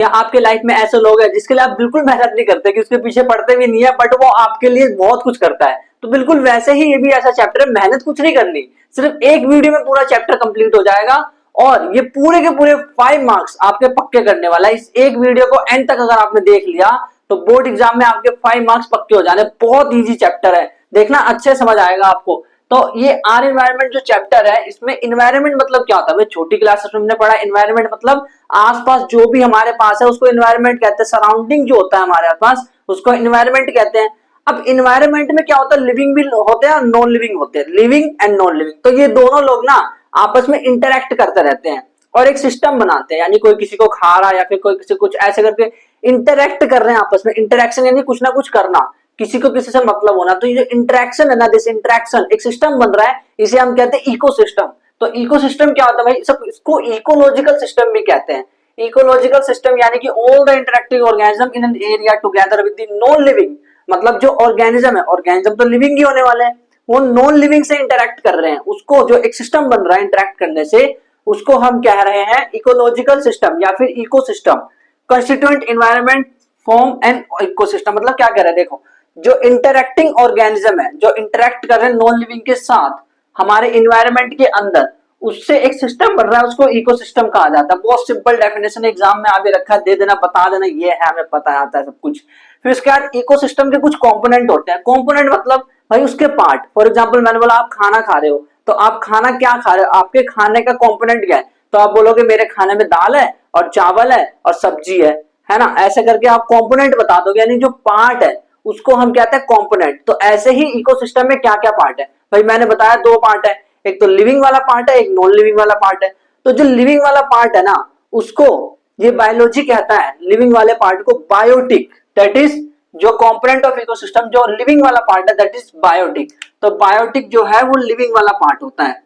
या आपके लाइफ में ऐसे लोग हैं जिसके लिए आप बिल्कुल मेहनत नहीं करते, कि उसके पीछे पढ़ते भी नहीं है, बट वो आपके लिए बहुत कुछ करता है। तो बिल्कुल वैसे ही ये भी ऐसा चैप्टर है, मेहनत कुछ नहीं करनी, सिर्फ एक वीडियो में पूरा चैप्टर कंप्लीट हो जाएगा और ये पूरे के पूरे 5 मार्क्स आपके पक्के करने वाला है। इस एक वीडियो को एंड तक अगर आपने देख लिया तो बोर्ड एग्जाम में आपके 5 मार्क्स पक्के हो जाने। बहुत इजी चैप्टर है, देखना अच्छे समझ आएगा आपको। तो ये आर एनवायरमेंट जो चैप्टर है, इसमें इन्वायरमेंट मतलब क्या होता है, छोटी क्लास में हमने पढ़ा इन्वायरमेंट मतलब आसपास जो भी हमारे पास है उसको इन्वायरमेंट कहते हैं। सराउंडिंग जो होता है हमारे पास उसको इन्वायरमेंट कहते हैं। अब इन्वायरमेंट में क्या होता है, लिविंग भी होते हैं और नॉन लिविंग होते हैं, लिविंग एंड नॉन लिविंग। तो ये दोनों लोग ना आपस में इंटरेक्ट करते रहते हैं और एक सिस्टम बनाते हैं, यानी कोई किसी को खा रहा है या फिर कोई किसी कुछ ऐसे करके इंटरेक्ट कर रहे हैं आपस में। इंटरेक्शन यानी कुछ ना कुछ करना, किसी को किसी से मतलब होना। तो ये जो इंटरेक्शन है ना, दिस इंटरेक्शन एक सिस्टम बन रहा है, इसे हम कहते हैं इकोसिस्टम। तो इकोसिस्टम क्या होता है भाई, सब इसको इकोलॉजिकल सिस्टम भी कहते हैं। इकोलॉजिकल सिस्टम यानी कि all the interactive organism in an area together with the non living, मतलब जो ऑर्गेनिज्म है, ऑर्गेनिज्म तो लिविंग ही होने वाले हैं, वो नॉन लिविंग से इंटरेक्ट कर रहे हैं, उसको जो एक सिस्टम बन रहा है इंटरेक्ट करने से, उसको हम कह रहे हैं इकोलॉजिकल सिस्टम या फिर ecosystem. Constituent environment form and ecosystem मतलब क्या कह रहे हैं, देखो जो इंटरेक्टिंग ऑर्गेनिज्म है, जो इंटरेक्ट कर रहे हैं नॉन लिविंग के साथ हमारे इन्वायरमेंट के अंदर, उससे एक सिस्टम बन रहा है, उसको इकोसिस्टम कहा जाता है। बहुत सिंपल डेफिनेशन एग्जाम में आगे रखा है, दे देना, बता देना, ये है, हमें पता आता है सब कुछ। फिर उसके बाद इकोसिस्टम के कुछ कंपोनेंट होते हैं। कंपोनेंट मतलब भाई उसके पार्ट। फॉर एग्जांपल मैंने बोला आप खाना खा रहे हो, तो आप खाना क्या खा रहे हो, आपके खाने का कंपोनेंट क्या है, तो आप बोलोगे मेरे खाने में दाल है और चावल है और सब्जी है ना। ऐसे करके आप कंपोनेंट बता दोगे, यानी जो पार्ट है उसको हम कहते हैं कंपोनेंट। तो ऐसे ही इकोसिस्टम में क्या क्या पार्ट है भाई, मैंने बताया 2 पार्ट है, एक तो लिविंग वाला पार्ट है, एक नॉन लिविंग वाला पार्ट है। तो जो लिविंग वाला पार्ट है ना, उसको ये बायोलॉजी कहता है, लिविंग वाले पार्ट को बायोटिक। दैट इज जो कंपोनेंट ऑफ इकोसिस्टम, जो लिविंग वाला पार्ट है दैट इज बायोटिक। तो बायोटिक जो है वो लिविंग वाला पार्ट होता है,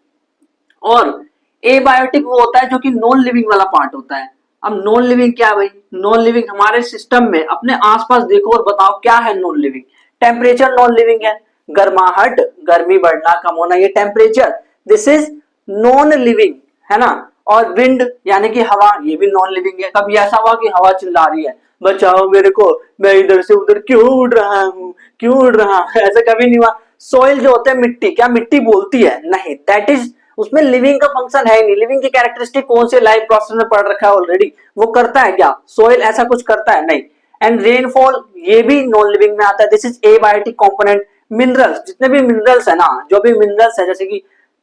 और एबायोटिक वो होता है जो कि नॉन लिविंग वाला पार्ट होता है। अब नॉन लिविंग क्या है भाई, नॉन लिविंग हमारे सिस्टम में अपने आसपास देखो और बताओ क्या है non living. Temperature non living है, गर्माहट, गर्मी बढ़ना कम होना, ये temperature, this is non living, है ना। और विंड यानी कि हवा, ये भी नॉन लिविंग है। कभी ऐसा हुआ कि हवा चिल्ला रही है बचाओ मेरे को, मैं इधर से उधर क्यों उड़ रहा हूँ, क्यों उड़ रहा हूँ, ऐसा कभी नहीं हुआ। सोइल जो होते हैं, मिट्टी, क्या मिट्टी बोलती है, नहीं, दैट इज उसमें लिविंग का फंक्शन है नहीं। लिविंग की कैरेक्टरिस्टिक कौन से लाइफ प्रोसेस में पढ़ रखा है ऑलरेडी, वो करता है क्या, सोइल ऐसा कुछ करता है नहीं। एंड रेनफॉल ये भी नॉन लिविंग में आता है, this is abiotic component. Minerals, जितने भी मिनरल्स है ना, जो भी मिनरल्स है जैसे कि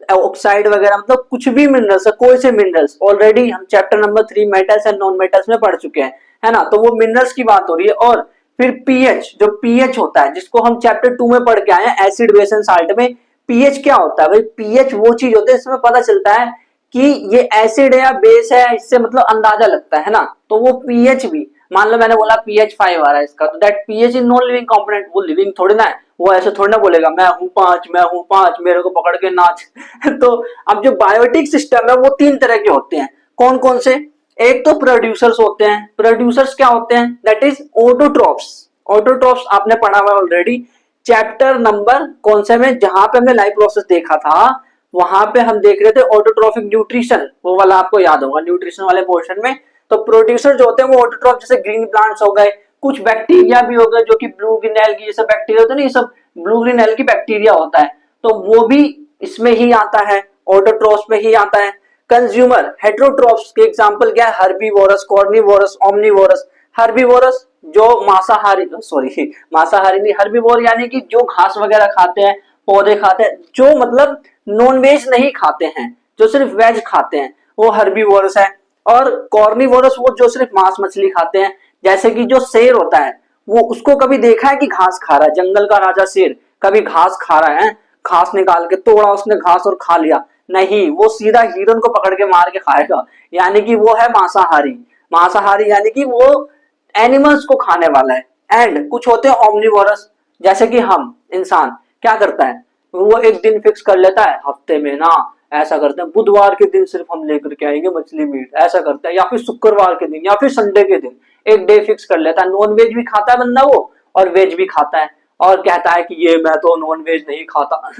ऑक्साइड वगैरह, मतलब कुछ भी मिनरल्स है, कोई से मिनरल्स, ऑलरेडी हम chapter number 3 metals and non metals में पढ़ चुके हैं, है ना। तो वो मिनरल्स की बात हो रही है। और फिर पीएच, जो पीएच होता है जिसको हम चैप्टर 2 में पढ़ के आए हैं, एसिड बेस एंड साल्ट में। पीएच क्या होता है भाई, पीएच वो चीज होती है इसमें पता चलता है कि ये एसिड है या बेस है, इससे मतलब अंदाजा लगता है ना। तो वो पीएच भी, मान लो मैंने बोला पीएच 5 आ रहा है इसका, तो that pH is non living component. वो लिविंग थोड़ी ना है, वो ऐसे थोड़ी ना बोलेगा मैं हूं 5, मैं हूं 5, मेरे को पकड़ के नाच। तो अब जो बायोटिक सिस्टम है वो 3 तरह के होते हैं। कौन कौन से, एक तो प्रोड्यूसर्स होते हैं। प्रोड्यूसर्स क्या होते हैं, दैट इज ऑटोट्रॉफ्स। ऑटोट्रॉफ्स आपने पढ़ा हुआ ऑलरेडी चैप्टर नंबर कौन से में, जहां पे हमने लाइफ प्रोसेस देखा था, वहां पे हम देख रहे थे ऑटोट्रॉफिक न्यूट्रिशन, वो वाला आपको याद होगा न्यूट्रिशन वाले पोर्शन में। तो प्रोड्यूसर जो होते हैं वो ऑटोट्रॉफ, जैसे ग्रीन प्लांट्स हो गए, कुछ बैक्टीरिया भी हो गए जो कि ब्लू ग्रीन एल्गी, ये सब बैक्टीरिया होते हैं ना, ये सब ब्लू ग्रीन एल्गी बैक्टीरिया होता है, तो वो भी इसमें ही आता है, ऑटोट्रॉफ्स में ही आता है। कंज्यूमर, हेटेरोट्रॉफ्स के एग्जांपल क्या है, हर्बीवोरस, कॉर्निवोरस, ओमनीवोरस। हर्बीवोरस जो मांसाहारी, सॉरी मांसाहारी नहीं, हर्बीवोर यानी कि जो घास वगैरह खाते हैं, पौधे खाते हैं, जो मतलब नॉन वेज नहीं खाते हैं, जो सिर्फ वेज खाते हैं, वो हर्बीवोरस है। और कॉर्निवोरस वो जो सिर्फ मांस मछली खाते हैं, जैसे कि जो शेर होता है, वो उसको कभी देखा है कि घास खा रहा है, जंगल का राजा शेर कभी घास खा रहा है, घास निकाल के तोड़ा उसने घास और खा लिया, नहीं, वो सीधा हिरन को पकड़ के मार के खाएगा, यानी कि वो है मांसाहारी। मांसाहारी यानी कि वो एनिमल्स को खाने वाला है। एंड कुछ होते हैं ओमनिवोरस, जैसे कि हम इंसान क्या करता है, वो एक दिन फिक्स कर लेता है हफ्ते में ना, ऐसा करते हैं बुधवार के दिन सिर्फ हम लेकर के आएंगे मछली मीट, ऐसा करते हैं, या फिर शुक्रवार के दिन या फिर संडे के दिन एक डे फिक्स कर लेता है। नॉन वेज भी खाता है बंदा वो और वेज भी खाता है, और कहता है कि ये मैं तो नॉन वेज नहीं खाता।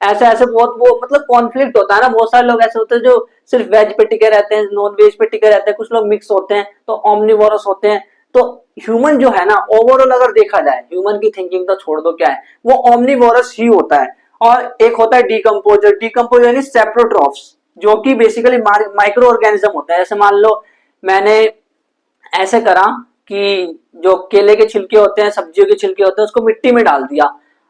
ऐसे ऐसे बहुत वो मतलब कॉन्फ्लिक्ट होता है ना, बहुत सारे लोग ऐसे होते हैं जो सिर्फ वेज पे टिके रहते हैं, नॉन वेज पे टिके रहते हैं, कुछ लोग मिक्स होते हैं तो ओमनिवोरस होते हैं। तो ह्यूमन जो है ना, ओवरऑल अगर देखा जाए, ह्यूमन की थिंकिंग तो छोड़ दो क्या है, वो ओमनिवोरस ही होता है। और एक होता है डीकम्पोजर, डीकम्पोजर यानी सेप्रोट्रॉफ्स, जो कि बेसिकली माइक्रो ऑर्गेनिज्म होता है। जैसे मान लो मैंने ऐसे करा कि जो केले के छिलके होते हैं, सब्जियों के छिलके होते हैं, उसको मिट्टी में डाल दिया।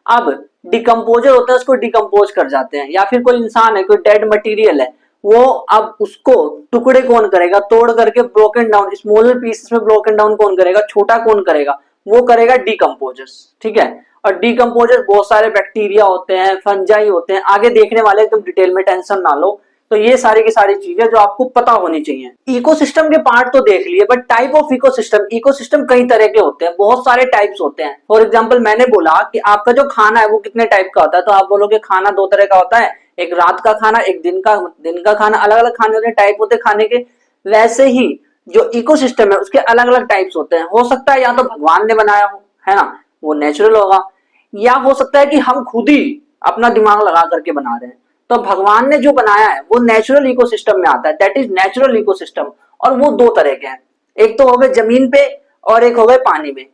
अब डिकम्पोजर होता है, उसको डिकम्पोज कर जाते हैं। या फिर कोई इंसान है, कोई डेड मटेरियल है, वो अब उसको टुकड़े कौन करेगा, तोड़ करके ब्रोकन डाउन स्मॉलर पीसेस में ब्रोकन डाउन कौन करेगा, छोटा कौन करेगा, वो करेगा डिकम्पोजर्स। ठीक है। और डिकम्पोजर बहुत सारे बैक्टीरिया होते हैं, फंजाई होते हैं, आगे देखने वाले एकदम डिटेल में, टेंशन ना लो। तो ये सारी की सारी चीजें जो आपको पता होनी चाहिए। इकोसिस्टम के पार्ट तो देख लिए, but type of ecosystem, ecosystem कई तरह के होते हैं, बहुत सारे टाइप्स होते हैं। फॉर एग्जांपल मैंने बोला कि आपका जो खाना है वो कितने टाइप का होता है, तो आप बोलोगे खाना दो तरह का होता है, एक रात का खाना, एक दिन का खाना। अलग अलग खाने होते हैं, टाइप होते हैं खाने के। वैसे ही जो इकोसिस्टम है उसके अलग अलग टाइप्स होते हैं। हो सकता है या तो भगवान ने बनाया हो, है ना, वो नेचुरल होगा, या हो सकता है कि हम खुद ही अपना दिमाग लगा करके बना रहे हैं। तो भगवान ने जो बनाया है वो नेचुरल इकोसिस्टम में आता है, दैट इज नेचुरल इकोसिस्टम। और वो दो तरह के हैं, एक तो हो गए जमीन पे और एक हो गए पानी में,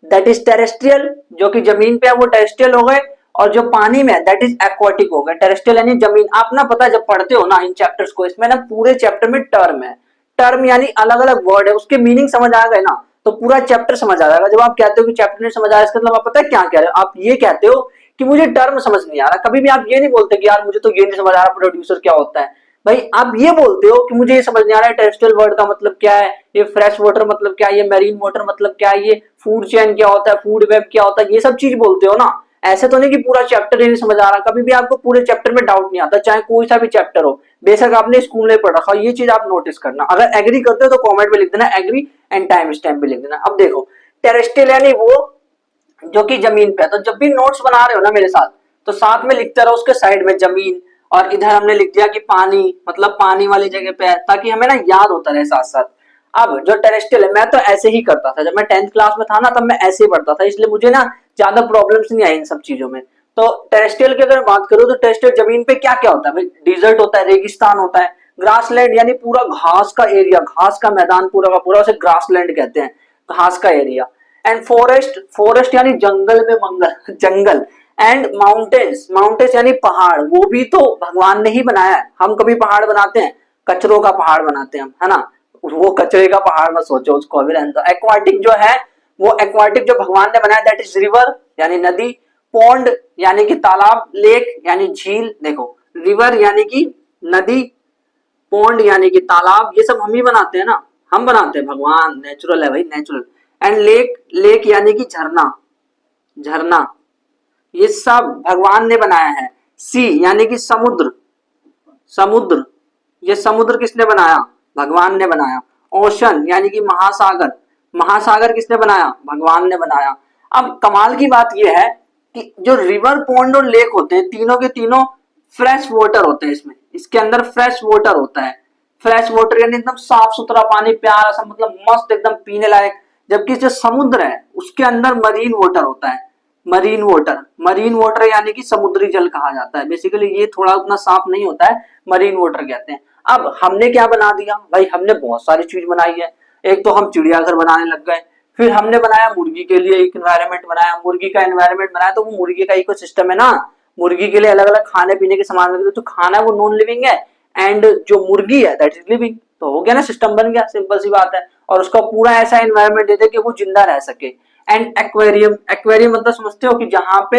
दैट इज टेरेस्ट्रियल। जो कि जमीन पे है वो टेरेस्ट्रियल हो गए, और जो पानी में दैट इज एक्वाटिक हो गए। टेरेस्ट्रियल यानी जमीन, आप ना पता जब पढ़ते हो ना इन चैप्टर्स को, इसमें ना पूरे चैप्टर में टर्म है, टर्म यानी अलग अलग वर्ड है, उसके मीनिंग समझ आ गए ना तो पूरा चैप्टर समझ आ जाएगा। जब आप कहते हो कि चैप्टर नहीं समझ आया, इसका मतलब आप पता है क्या कह रहे हो, आप ये कहते हो कि मुझे टर्म समझ नहीं आ रहा। कभी भी आप ये नहीं बोलते कि यार मुझे तो ये नहीं समझ आ रहा प्रोड्यूसर क्या होता है। भाई आप ये बोलते हो कि मुझे ये समझ नहीं आ रहा है टेरेस्ट्रियल वर्ड का मतलब क्या है, ये फ्रेश वाटर मतलब क्या है, ये मैरीन वाटर मतलब क्या है, ये फूड चेन क्या होता है, फूड वेब क्या होता है, ये सब चीज बोलते हो ना। ऐसे तो नहीं कि पूरा चैप्टर ही नहीं समझ आ रहा। कभी भी आपको पूरे चैप्टर में डाउट नहीं आता, चाहे कोई सा भी चैप्टर हो, बेशक आपने स्कूल में पढ़ रखा हो, ये चीज आप नोटिस करना। अगर एग्री करते हो तो कमेंट में लिख देना एग्री, एंड टाइम स्टैम्प भी लिख देना। अब देखो टेरेस्ट्रियल यानी वो जो कि जमीन पे है। तो जब भी नोट्स बना रहे हो ना मेरे साथ, तो साथ में लिखते रहो उसके साइड में जमीन, और इधर हमने लिख दिया कि पानी, मतलब पानी वाली जगह पे है, ताकि हमें ना याद होता रहे साथ साथ। अब जो टेरेस्ट्रियल है, मैं तो ऐसे ही करता था, जब मैं 10th क्लास में था ना तब मैं ऐसे ही पढ़ता था, इसलिए मुझे ना ज्यादा प्रॉब्लम्स नहीं आई इन सब चीजों में। तो टेरेस्ट्रियल की अगर बात करूं तो टेरेस्ट्रियल जमीन पे क्या क्या होता है भाई, डिजर्ट होता है, रेगिस्तान होता है, ग्रासलैंड यानी पूरा घास का एरिया, घास का मैदान पूरा का पूरा, उसे ग्रासलैंड कहते हैं, घास का एरिया। एंड फॉरेस्ट, फॉरेस्ट यानी जंगल में मंगल, जंगल। एंड माउंटेन्स, माउंटेन्स यानी पहाड़, वो भी तो भगवान ने ही बनाया है। हम कभी पहाड़ बनाते हैं, कचरों का पहाड़ बनाते हैं हम, है ना, वो कचरे का पहाड़ मत सोचो उसको अभी रहने दो। एक्वाटिक जो है, वो एक्वाटिक जो भगवान ने बनाया दैट इज रिवर यानी नदी, पॉन्ड यानी कि तालाब, लेक यानी झील। देखो रिवर यानी कि नदी, पॉन्ड यानी कि तालाब, ये सब हम ही बनाते हैं ना, हम बनाते हैं, भगवान नेचुरल है भाई, नेचुरल। एंड लेक, लेक यानी कि झरना, झरना, ये सब भगवान ने बनाया है। सी यानी कि समुद्र, समुद्र, ये समुद्र किसने बनाया, भगवान ने बनाया। ओशन यानी कि महासागर, महासागर किसने बनाया, भगवान ने बनाया। अब कमाल की बात यह है कि जो रिवर, पॉन्ड और लेक होते हैं, तीनों के तीनों फ्रेश वाटर होते हैं। इसमें, इसके अंदर फ्रेश वाटर होता है। फ्रेश वाटर यानी एकदम साफ सुथरा पानी, प्यारा सा, मतलब मस्त एकदम पीने लायक। जबकि जो समुद्र है उसके अंदर मरीन वाटर होता है, मरीन वाटर, मरीन वाटर यानी कि समुद्री जल कहा जाता है। बेसिकली ये थोड़ा उतना साफ नहीं होता है, मरीन वाटर कहते हैं। अब हमने क्या बना दिया भाई, हमने बहुत सारी चीज बनाई है। एक तो हम चिड़ियाघर बनाने लग गए, फिर हमने बनाया मुर्गी के लिए एक एनवायरनमेंट बनाया, मुर्गी का एनवायरनमेंट बनाया, तो वो मुर्गी का इकोसिस्टम है ना, मुर्गी के लिए अलग अलग खाने पीने के सामान लगे, तो खाना है वो नॉन लिविंग है, एंड जो मुर्गी है दैट इज लिविंग। तो हो गया ना, सिस्टम बन गया, सिंपल सी बात है। और उसका पूरा ऐसा एनवायरनमेंट देते कि वो जिंदा रह सके। एंड एक्वेरियम, एक्वेरियम मतलब समझते हो कि जहां पे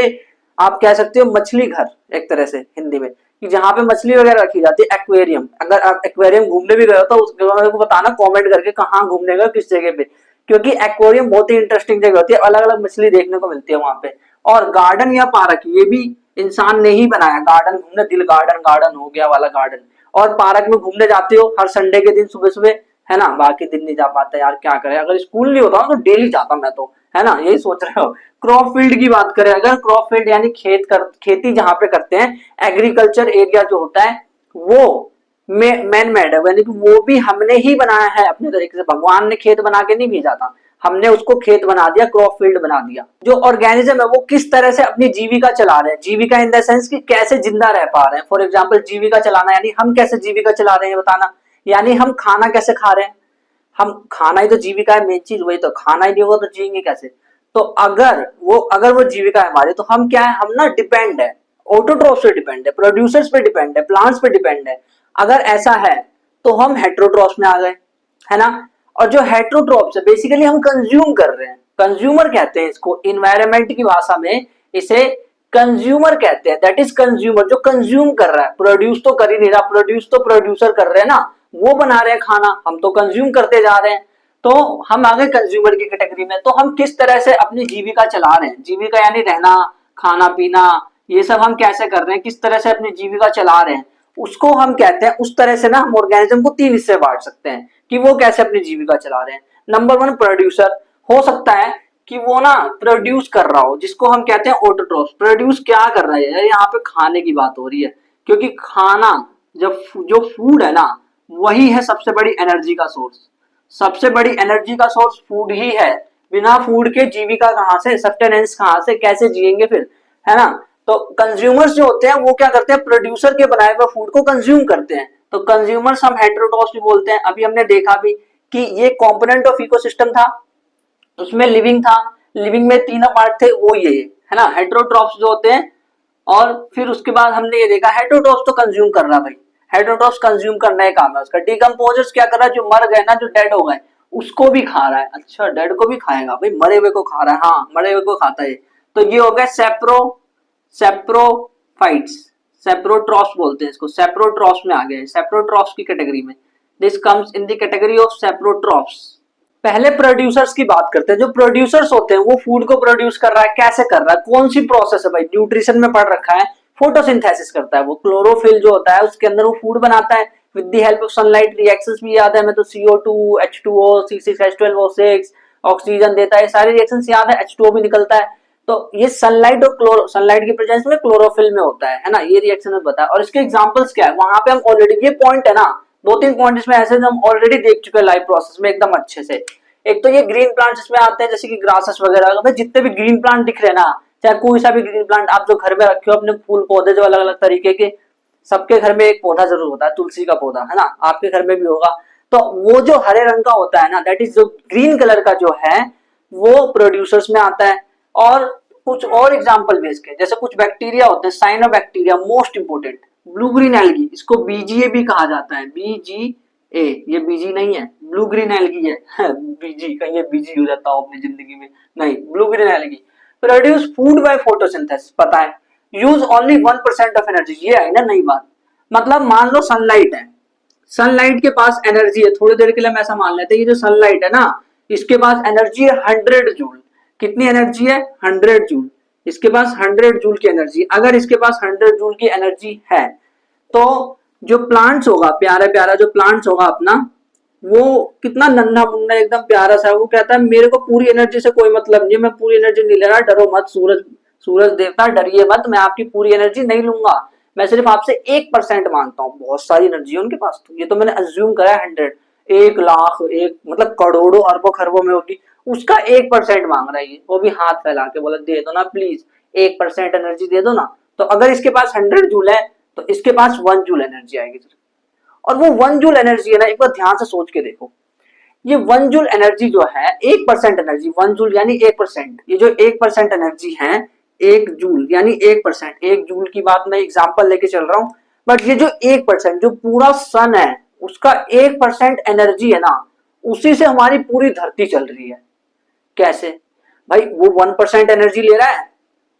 आप कह सकते हो मछली घर, एक तरह से हिंदी में, कि जहां पे मछली वगैरह रखी जाती है, एक्वेरियम। अगर आप एक्वेरियम घूमने भी गए हो तो उस जगह को बताना कमेंट करके कहाँ घूमने गए, किस जगह पे, क्योंकि एक्वेरियम बहुत ही इंटरेस्टिंग जगह होती है, अलग अलग मछली देखने को मिलती है वहां पे। और गार्डन या पार्क, ये भी इंसान ने ही बनाया। गार्डन घूमने, दिल गार्डन, गार्डन हो गया वाला गार्डन। और पार्क में घूमने जाते हो हर संडे के दिन सुबह सुबह, है ना, बाकी दिन नहीं जा पाते यार, क्या करें, अगर स्कूल नहीं होता तो डेली जाता मैं तो, है ना, यही सोच रहे हो। क्रॉप फील्ड की बात करें अगर, क्रॉप फील्ड यानी खेती जहां पे करते हैं, एग्रीकल्चर एरिया जो होता है वो मैन मेड है, यानी कि वो भी हमने ही बनाया है अपने तरीके से। भगवान ने खेत बना के नहीं भेजा था, हमने उसको खेत बना दिया, क्रॉप फील्ड बना दिया। जो ऑर्गेनिज्म है वो किस तरह से अपनी जीविका चला रहे हैं, जीविका इन द सेंस कि कैसे जिंदा रह पा रहे हैं। फॉर एग्जांपल जीविका चलाना यानी हम कैसे जीविका चला रहे हैं बताना, यानी हम खाना कैसे खा रहे हैं। हम खाना ही तो जीविका है, मेन चीज वही तो, खाना ही नहीं होगा तो जिएंगे कैसे। तो अगर वो जीविका है हमारी, तो हम क्या है, हम ना डिपेंड है, ऑटोट्रॉफ पे डिपेंड है, प्रोड्यूसर्स पे डिपेंड है, प्लांट्स पे डिपेंड है। अगर ऐसा है तो हम हेट्रोट्रॉफ्स में आ गए, है ना। और जो हेट्रोट्रॉफ्स है बेसिकली हम कंज्यूम कर रहे हैं, कंज्यूमर कहते हैं इसको, इन्वायरमेंट की भाषा में इसे कंज्यूमर कहते हैं। दैट इज कंज्यूमर, जो कंज्यूम कर रहा है, प्रोड्यूस तो कर ही नहीं रहा, प्रोड्यूस तो प्रोड्यूसर कर रहे हैं ना, वो बना रहे हैं खाना, हम तो कंज्यूम करते जा रहे हैं। तो हम आ गए कंज्यूमर की कैटेगरी में। तो हम किस तरह से अपनी जीविका चला रहे हैं, जीविका यानी रहना, खाना पीना, ये सब हम कैसे कर रहे हैं, किस तरह से अपनी जीविका चला रहे हैं, उसको हम कहते हैं। उस तरह से ना हम ऑर्गेनिज्म को 3 हिस्से बांट सकते हैं कि वो कैसे अपनी जीविका चला रहे हैं। नंबर 1 प्रोड्यूसर, हो सकता है कि वो ना प्रोड्यूस कर रहा हो, जिसको हम कहते हैं ऑटोट्रॉफ। प्रोड्यूस क्या कर रहा है, यहाँ पे खाने की बात हो रही है, क्योंकि खाना जब जो फूड है ना, वही है सबसे बड़ी एनर्जी का सोर्स। सबसे बड़ी एनर्जी का सोर्स फूड ही है। बिना फूड के जीविका कहाँ से, सस्टेनेंस कहाँ से, कैसे जिएंगे फिर, है ना। तो कंज्यूमर्स जो होते हैं वो क्या करते हैं, प्रोड्यूसर के बनाए हुए फूड को कंज्यूम करते हैं। तो कंज्यूमर्स हम हेटेरोट्रॉफ्स भी बोलते हैं। अभी हमने देखा भी कि ये कंपोनेंट ऑफ इकोसिस्टम था, उसमें लिविंग था, लिविंग में 3 पार्ट थे, वो ये है ना, हेटेरोट्रॉफ्स जो होते हैं। और फिर उसके बाद हमने ये देखा हेटेरोट्रॉफ्स तो कंज्यूम कर रहा भाई, हेटेरोट्रॉफ्स कंज्यूम करना ही काम है उसका। डिकम्पोजर्स क्या कर रहा है, जो मर गए ना, जो डेड हो गए, उसको भी खा रहा है। अच्छा, डेड को भी खाएगा भाई, मरे हुए को खा रहा है, हाँ मरे हुए को खाता है। तो ये हो गया सेप्रोफाइट्स, सेप्रोट्रॉफ्स बोलते हैं इसको, सेप्रोट्रॉफ्स में आ गए, सेप्रोट्रॉफ्स की कैटेगरी में। This comes in the category of saprotrophs. पहले प्रोड्यूसर्स की बात करते हैं। जो प्रोड्यूसर्स होते हैं वो फूड को प्रोड्यूस कर रहा है, कैसे कर रहा है, कौन सी प्रोसेस है भाई, न्यूट्रिशन में पढ़ रखा है, फोटोसिंथेसिस करता है वो। क्लोरोफिल जो होता है उसके अंदर वो फूड बनाता है with the help of sunlight. Reactions भी याद है हमें तो, CO2, H2O, C6H12O6, ऑक्सीजन देता है, सारी रिएक्शंस याद है, H2O भी निकलता है। तो ये सनलाइट और सनलाइट की प्रेजेंस में क्लोरोफिल में होता है ना, ये रिएक्शन में बताया। और इसके एग्जांपल्स क्या है, वहां पे हम ऑलरेडी, ये पॉइंट है ना, 2-3 पॉइंट इसमें ऐसे हम ऑलरेडी देख चुके हैं लाइव प्रोसेस में एकदम अच्छे से। एक तो ये ग्रीन प्लांट्स इसमें आते हैं, जैसे कि ग्रासेस वगैरह, जितने भी ग्रीन प्लांट दिख रहे हैं ना, चाहे कोई सा भी ग्रीन प्लांट आप जो घर में रखे हो, अपने फूल पौधे जो अलग अलग तरीके के, सबके घर में एक पौधा जरूर होता है, तुलसी का पौधा, है ना, आपके घर में भी होगा। तो वो जो हरे रंग का होता है ना, दैट इज जो ग्रीन कलर का जो है, वो प्रोड्यूसर्स में आता है। और कुछ और एग्जांपल भी इसके, जैसे कुछ बैक्टीरिया होते हैं, cyanobacteria, most important, blue green algae, इसको BGA भी कहा जाता है, BGA, ये बीजी नहीं है, ब्लू ग्रीन एल्गी है। बीजी कहीं ये बीजी हो जाता हो अपनी जिंदगी में, नहीं, blue green algae produce food by photosynthesis, पता है, यूज ओनली 1% ऑफ एनर्जी। ये है ना नई बात, मतलब मान लो सनलाइट है, सनलाइट के पास एनर्जी है, थोड़ी देर के लिए हम ऐसा मान लेते हैं, ये जो सनलाइट है ना, इसके पास एनर्जी है 100 जूल। कितनी एनर्जी है, 100 जूल। इसके पास 100 जूल की एनर्जी। अगर इसके पास 100 जूल की एनर्जी है, तो जो प्लांट्स होगा, प्यारा प्यारा जो प्लांट्स होगा अपना, वो कितना नन्हा मुन्ना एकदम प्यारा सा, वो कहता है मेरे को पूरी एनर्जी से कोई मतलब नहीं है, मैं पूरी एनर्जी नहीं ले रहा, डरो मत सूरज देवता, डरिए मत, मैं आपकी पूरी एनर्जी नहीं लूंगा, मैं सिर्फ आपसे 1% मांगता हूँ। बहुत सारी एनर्जी है उनके पास, तो ये तो मैंने अज्यूम करा है 100, 1 लाख, एक मतलब करोड़ों अरबों खरबों में होगी, उसका 1% मांग रहा है ये, वो भी हाथ फैला के बोला दे दो ना प्लीज, 1% एनर्जी दे दो ना। तो अगर इसके पास 100 जूल है, तो इसके पास 1 जूल एनर्जी आएगी। और वो 1 जूल एनर्जी है ना, एक बार ध्यान से सोच के देखो, ये 1 जूल एनर्जी जो है, 1% एनर्जी, 1 जूल यानी 1%, ये जो 1% एनर्जी है, 1 जूल यानी 1%, 1 जूल की बात मैं एग्जांपल लेके चल रहा हूं, बट ये जो 1%, जो पूरा सन है उसका 1% एनर्जी है ना, उसी से हमारी पूरी धरती चल रही है। कैसे भाई, वो 1% एनर्जी ले रहा है,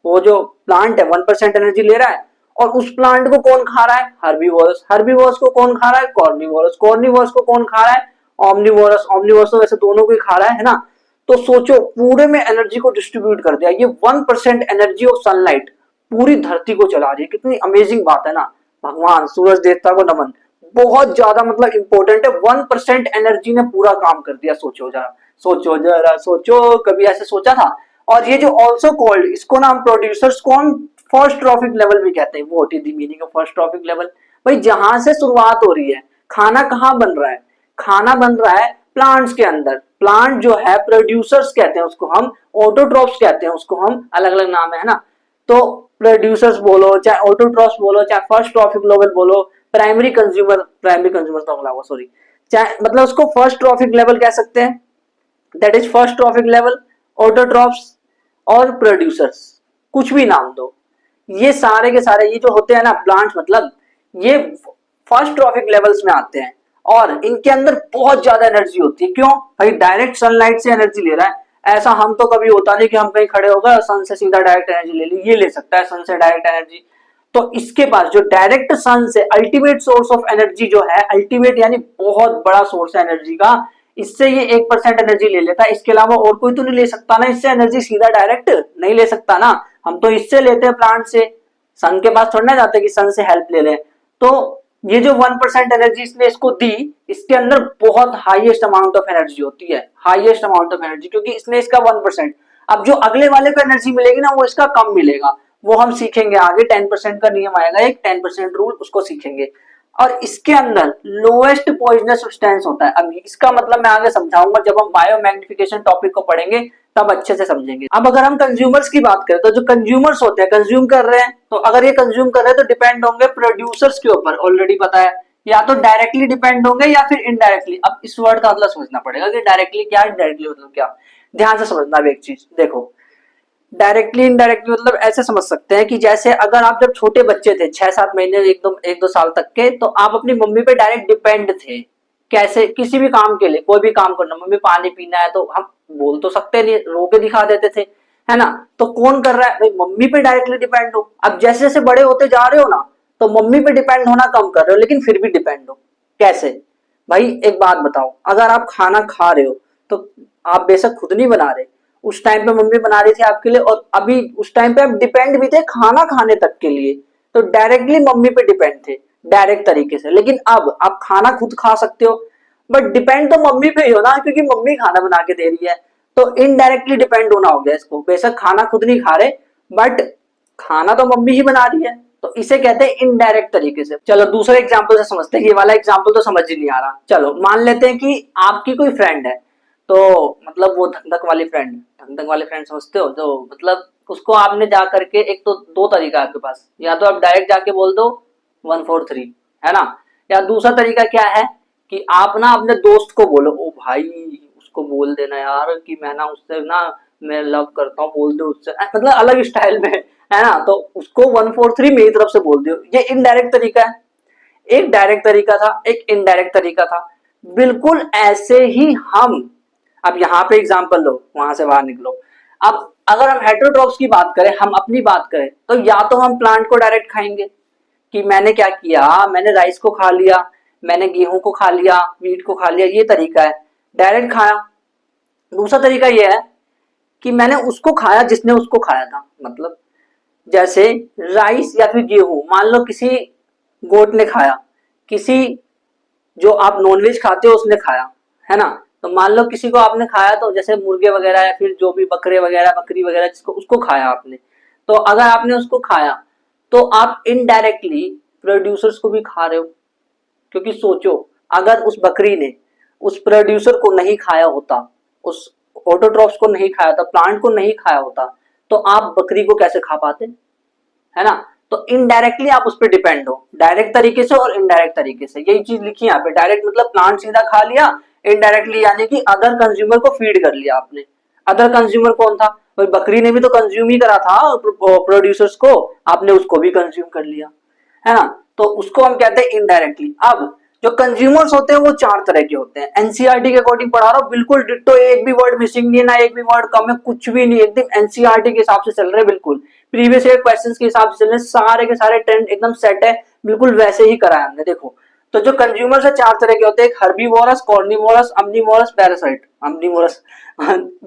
वो जो प्लांट है 1% एनर्जी ले रहा है, और उस प्लांट को कौन खा रहा है, हर्बीवोरस, हर्बीवोरस को कौन खा रहा है, कॉर्निवोरस, कॉर्निवोरस को कौन खा रहा है, ऑमनिवोरस, ऑमनिवोरस तो वैसे दोनों को ही खा रहा है ना। तो सोचो पूरे में एनर्जी को डिस्ट्रीब्यूट कर दिया, ये 1% एनर्जी ऑफ सनलाइट पूरी धरती को चला रही है। कितनी अमेजिंग बात है ना, भगवान सूरज देवता को नमन, बहुत ज्यादा मतलब इंपॉर्टेंट है। 1% एनर्जी ने पूरा काम कर दिया, सोचो जरा, सोचो जरा, सोचो, कभी ऐसे सोचा था। और ये जो ऑल्सो कॉल्ड, इसको ना हम प्रोड्यूसर्स को हम फर्स्ट ट्रॉफिक लेवल भी कहते हैं। What is the meaning of first trophic level, भाई जहां से शुरुआत हो रही है, खाना कहाँ बन रहा है, खाना बन रहा है प्लांट्स के अंदर, प्लांट जो है प्रोड्यूसर्स कहते हैं उसको हम, ऑटोट्रॉफ्स कहते हैं उसको हम, अलग अलग नाम है ना। तो प्रोड्यूसर्स बोलो चाहे ऑटोट्रॉफ्स बोलो चाहे फर्स्ट ट्रॉफिक लेवल बोलो, प्राइमरी कंज्यूमर तो अगला हुआ सॉरी, चाहे मतलब उसको फर्स्ट ट्रॉफिक लेवल कह सकते हैं, that is first trophic level, autotrophs और प्रोड्यूसर्स, कुछ भी नाम दो। ये सारे के सारे ये जो होते हैं ना प्लांट्स, मतलब ये फर्स्ट ट्रॉफिक लेवल्स में आते हैं और इनके अंदर बहुत ज्यादा एनर्जी होती है। क्यों भाई? डायरेक्ट सनलाइट से एनर्जी ले रहा है। ऐसा हम तो कभी होता नहीं कि हम कहीं खड़े हो गए सन से सीधा डायरेक्ट एनर्जी ले ली, ये ले सकता है सन से डायरेक्ट एनर्जी। तो इसके पास जो डायरेक्ट सन से अल्टीमेट सोर्स ऑफ एनर्जी जो है, अल्टीमेट यानी बहुत बड़ा सोर्स है एनर्जी का, इससे ये 1% एनर्जी ले लेता है। इसके अलावा और कोई तो नहीं ले सकता ना इससे एनर्जी, सीधा डायरेक्ट नहीं ले सकता ना। हम तो इससे लेते हैं प्लांट से, सन के पास थोड़ा ना जाते कि सन से हेल्प ले लें। तो ये जो 1% एनर्जी इसने इसको दी, इसके अंदर बहुत हाईएस्ट अमाउंट ऑफ एनर्जी होती है, हाईएस्ट अमाउंट ऑफ एनर्जी, क्योंकि इसने इसका 1%। अब जो अगले वाले को एनर्जी मिलेगी ना वो इसका कम मिलेगा, वो हम सीखेंगे आगे। 10% का नियम आएगा, एक 10% रूल, उसको सीखेंगे। और इसके अंदर लोएस्ट पॉइजनस सब्सटेंस होता है। अब इसका मतलब मैं आगे समझाऊंगा, जब हम बायोमैग्निफिकेशन टॉपिक को पढ़ेंगे तब अच्छे से समझेंगे। अब अगर हम कंज्यूमर्स की बात करें तो जो कंज्यूमर्स होते हैं, कंज्यूम कर रहे हैं, तो अगर ये कंज्यूम कर रहे हैं तो डिपेंड होंगे प्रोड्यूसर्स के ऊपर, ऑलरेडी पता है। या तो डायरेक्टली डिपेंड होंगे या फिर इनडायरेक्टली। अब इस वर्ड का मतलब समझना पड़ेगा कि डायरेक्टली क्या, इनडायरेक्टली मतलब क्या। ध्यान से समझना अब एक चीज देखो, डायरेक्टली इनडायरेक्टली मतलब ऐसे समझ सकते हैं कि जैसे अगर आप जब छोटे बच्चे थे 6-7 महीने, एक दो साल तक के, तो आप अपनी मम्मी पे डायरेक्ट डिपेंड थे। कैसे? किसी भी काम के लिए, कोई भी काम करना, मम्मी पानी पीना है तो हम बोल तो सकते नहीं, रो के दिखा देते थे, है ना। तो कौन कर रहा है भाई? मम्मी पे डायरेक्टली डिपेंड हो। अब जैसे जैसे बड़े होते जा रहे हो ना, तो मम्मी पे डिपेंड होना कम कर रहे हो, लेकिन फिर भी डिपेंड हो। कैसे भाई? एक बात बताओ, अगर आप खाना खा रहे हो तो आप बेशक खुद नहीं बना रहे, उस टाइम पे मम्मी बना रही थी आपके लिए, और अभी उस टाइम पे आप डिपेंड भी थे खाना खाने तक के लिए, तो डायरेक्टली मम्मी पे डिपेंड थे डायरेक्ट तरीके से। लेकिन अब आप खाना खुद खा सकते हो, बट डिपेंड तो मम्मी पे ही हो ना, क्योंकि मम्मी खाना बना के दे रही है। तो इनडायरेक्टली डिपेंड होना हो गया इसको। बेशक खाना खुद नहीं खा रहे, बट खाना तो मम्मी ही बना रही है, तो इसे कहते हैं इनडायरेक्ट तरीके से। चलो दूसरे एग्जाम्पल से समझते हैं, ये वाला एग्जाम्पल तो समझ ही नहीं आ रहा। चलो मान लेते हैं कि आपकी कोई फ्रेंड है, तो मतलब वो धक वाली फ्रेंड, धक वाली फ्रेंड समझते हो, जो मतलब उसको आपने जा करके, एक तो दो तरीका है आपके पास, या तो आप डायरेक्ट जाके बोल दो 143, है ना, या दूसरा तरीका क्या है कि आप ना अपने दोस्त को बोलो, ओ भाई उसको बोल देना यार कि मैं ना उससे ना मैं लव करता हूँ, बोल दो उससे, मतलब अलग स्टाइल में, है ना। तो उसको 143 मेरी तरफ से बोल दो। ये इनडायरेक्ट तरीका है। एक डायरेक्ट तरीका था, एक इनडायरेक्ट तरीका था। बिल्कुल ऐसे ही हम, अब यहाँ पे एग्जांपल लो, वहां से बाहर निकलो। अब अगर हम हेटेरोट्रॉप्स की बात करें, हम अपनी बात करें, तो या तो हम प्लांट को डायरेक्ट खाएंगे कि मैंने क्या किया, मैंने राइस को खा लिया, मैंने गेहूं को खा लिया, वीट को खा लिया, ये तरीका है डायरेक्ट खाया। दूसरा तरीका ये है कि मैंने उसको खाया जिसने उसको खाया था, मतलब जैसे राइस या फिर गेहूं, मान लो किसी गोट ने खाया, किसी जो आप नॉनवेज खाते हो उसने खाया, है ना। तो मान लो किसी को आपने खाया, तो जैसे मुर्गे वगैरह या फिर जो भी बकरे वगैरह, बकरी वगैरह, जिसको उसको खाया आपने, तो अगर आपने उसको खाया तो आप इनडायरेक्टली प्रोड्यूसर्स को भी खा रहे हो। क्योंकि सोचो, अगर उस बकरी ने उस प्रोड्यूसर को नहीं खाया होता, उस ऑटोट्रॉफ्स को नहीं खाया था, प्लांट को नहीं खाया होता, तो आप बकरी को कैसे खा पाते, है ना। तो इनडायरेक्टली आप उस पर डिपेंड हो, डायरेक्ट तरीके से और इनडायरेक्ट तरीके से। यही चीज लिखी है यहाँ पे, डायरेक्ट मतलब प्लांट सीधा खा लिया, इनडायरेक्टली यानी कि अदर कंज्यूमर को फीड कर लिया आपने। अदर कंज्यूमर कौन था भाई? बकरी ने भी तो कंज्यूम ही करा था प्रोड्यूसर्स को, आपने उसको भी कंज्यूम कर लिया, है ना। तो उसको हम कहते हैं इनडायरेक्टली। अब जो कंज्यूमर्स होते हैं वो 4 तरह के होते हैं। एनसीईआरटी के अकॉर्डिंग पढ़ा रहा हूँ, बिल्कुल डिट्टो, एक भी वर्ड मिसिंग नहीं है ना, एक भी वर्ड कम है, कुछ भी नहीं, एकदम एनसीईआरटी के हिसाब से चल रहे हैं, बिल्कुल प्रीवियस ईयर क्वेश्चंस के हिसाब से चल रहे हैं, सारे के सारे ट्रेंड एकदम सेट है, बिल्कुल वैसे ही करा है हमने। देखो, तो जो कंज्यूमर्स है 4 तरह के होते हैं, हर्बीवोरस, कॉर्निवोरस, अम्निवोरस, पैरासाइट, अम्निवोरस।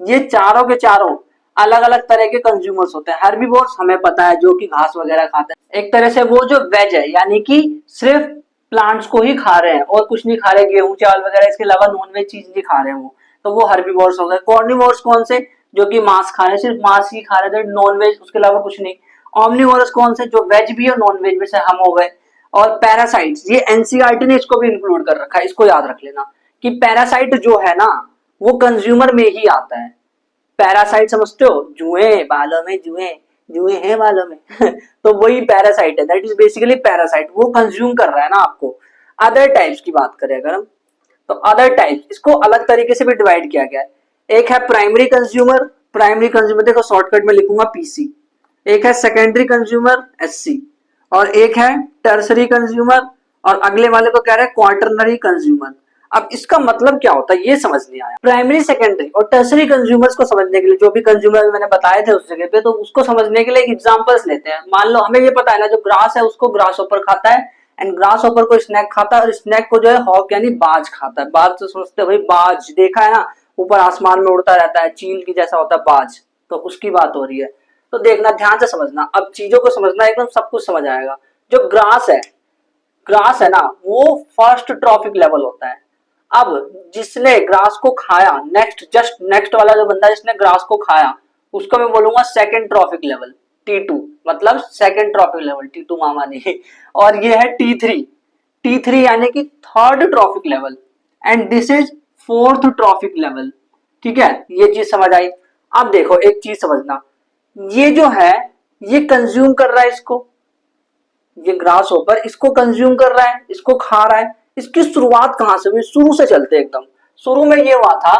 ये चारों के चारों अलग अलग तरह के कंज्यूमर्स होते हैं। हर्बीवोर्स हमें पता है, जो कि घास वगैरह खाते हैं। एक तरह से वो जो वेज है, यानी कि सिर्फ प्लांट्स को ही खा रहे हैं और कुछ नहीं खा रहे, गेहूं चावल वगैरह, इसके अलावा नॉनवेज चीज नहीं खा रहे हैं वो, तो वो हर्बीवोर्स हो गए। कॉर्निवोर्स कौन से? जो कि मांस खा रहे हैं, सिर्फ मांस ही खा रहे थे, नॉनवेज, उसके अलावा कुछ नहीं। ऑमनिवोरस कौन से? जो वेज भी और नॉनवेज में से हम हो गए। और पैरासाइट्स, ये एनसीईआरटी ने इसको भी इंक्लूड कर रखा है, इसको याद रख लेना कि पैरासाइट जो है ना, वो कंज्यूमर में ही आता है। पैरासाइट समझते हो, जुए बालों में, जुए जुए हैं बालों में तो वही पैरासाइट है, दैट इज बेसिकली पैरासाइट, वो कंज्यूम कर रहा है ना आपको। अदर टाइप्स की बात करें अगर हम, तो अदर टाइप्स इसको अलग तरीके से भी डिवाइड किया गया है। एक है प्राइमरी कंज्यूमर, प्राइमरी कंज्यूमर देखो शॉर्टकट में लिखूंगा पीसी। एक है सेकेंडरी कंज्यूमर एससी, और एक है टर्सरी कंज्यूमर, और अगले वाले को कह रहे हैं क्वार्टरनरी कंज्यूमर। अब इसका मतलब क्या होता है ये समझ नहीं आया। प्राइमरी सेकेंडरी और टर्सरी कंज्यूमर्स को समझने के लिए, जो भी कंज्यूमर मैंने बताए थे उस जगह पे, तो उसको समझने के लिए एक एग्जांपल्स लेते हैं। मान लो हमें ये पता है ना, जो ग्रास है उसको ग्रास ऊपर खाता है, एंड ग्रास ऊपर को स्नैक खाता है, और स्नैक को जो है हॉक यानी बाज खाता है। बाज तो समझते हो भाई, बाज देखा है ना, ऊपर आसमान में उड़ता रहता है, चील की जैसा होता है बाज, तो उसकी बात हो रही है। तो देखना, ध्यान से समझना, अब चीजों को समझना, एकदम सब कुछ समझ आएगा। जो ग्रास है, ग्रास है ना, वो फर्स्ट ट्रॉफिक लेवल होता है। अब जिसने ग्रास को खाया, नेक्स्ट जस्ट नेक्स्ट वाला जो बंदा जिसने ग्रास को खाया, उसको मैं बोलूंगा सेकंड ट्रॉफिक लेवल, T2, मतलब सेकंड ट्रॉफिक लेवल, T2 मामा नहीं। और ये है T3, T3 यानी कि third trophic level, and this is fourth trophic level. ठीक है, ये चीज समझ आई। अब देखो एक चीज समझना, ये जो है ये कंज्यूम कर रहा है इसको, ये ग्रास होपर इसको कंज्यूम कर रहा है, इसको खा रहा है। इसकी शुरुआत कहां से हुई, शुरू से चलते एकदम। शुरू में ये हुआ था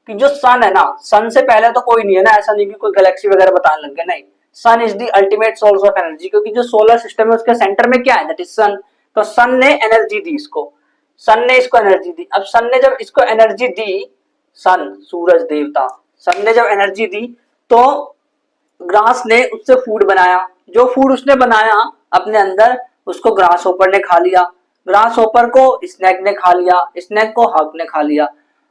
कि जो सन है ना, सन से पहले तो कोई नहीं है ना, ऐसा नहीं कि कोई गैलेक्सी वगैरह बताने लग गए, नहीं। Sun is the ultimate source of energy, क्योंकि जो सोलर सिस्टम है उसके सेंटर में क्या है, दैट इज सन। तो सन ने एनर्जी दी इसको, सन ने इसको एनर्जी दी। अब सन ने जब इसको एनर्जी दी, सन सूरज देवता, सन ने जब एनर्जी दी, तो ग्रास ने उससे फूड बनाया। जो फूड उसने बनाया अपने अंदर, उसको ग्रास होपर ने खा लिया, ग्रास होपर को स्नैक ने खा लिया, स्नैक को हक ने खा लिया।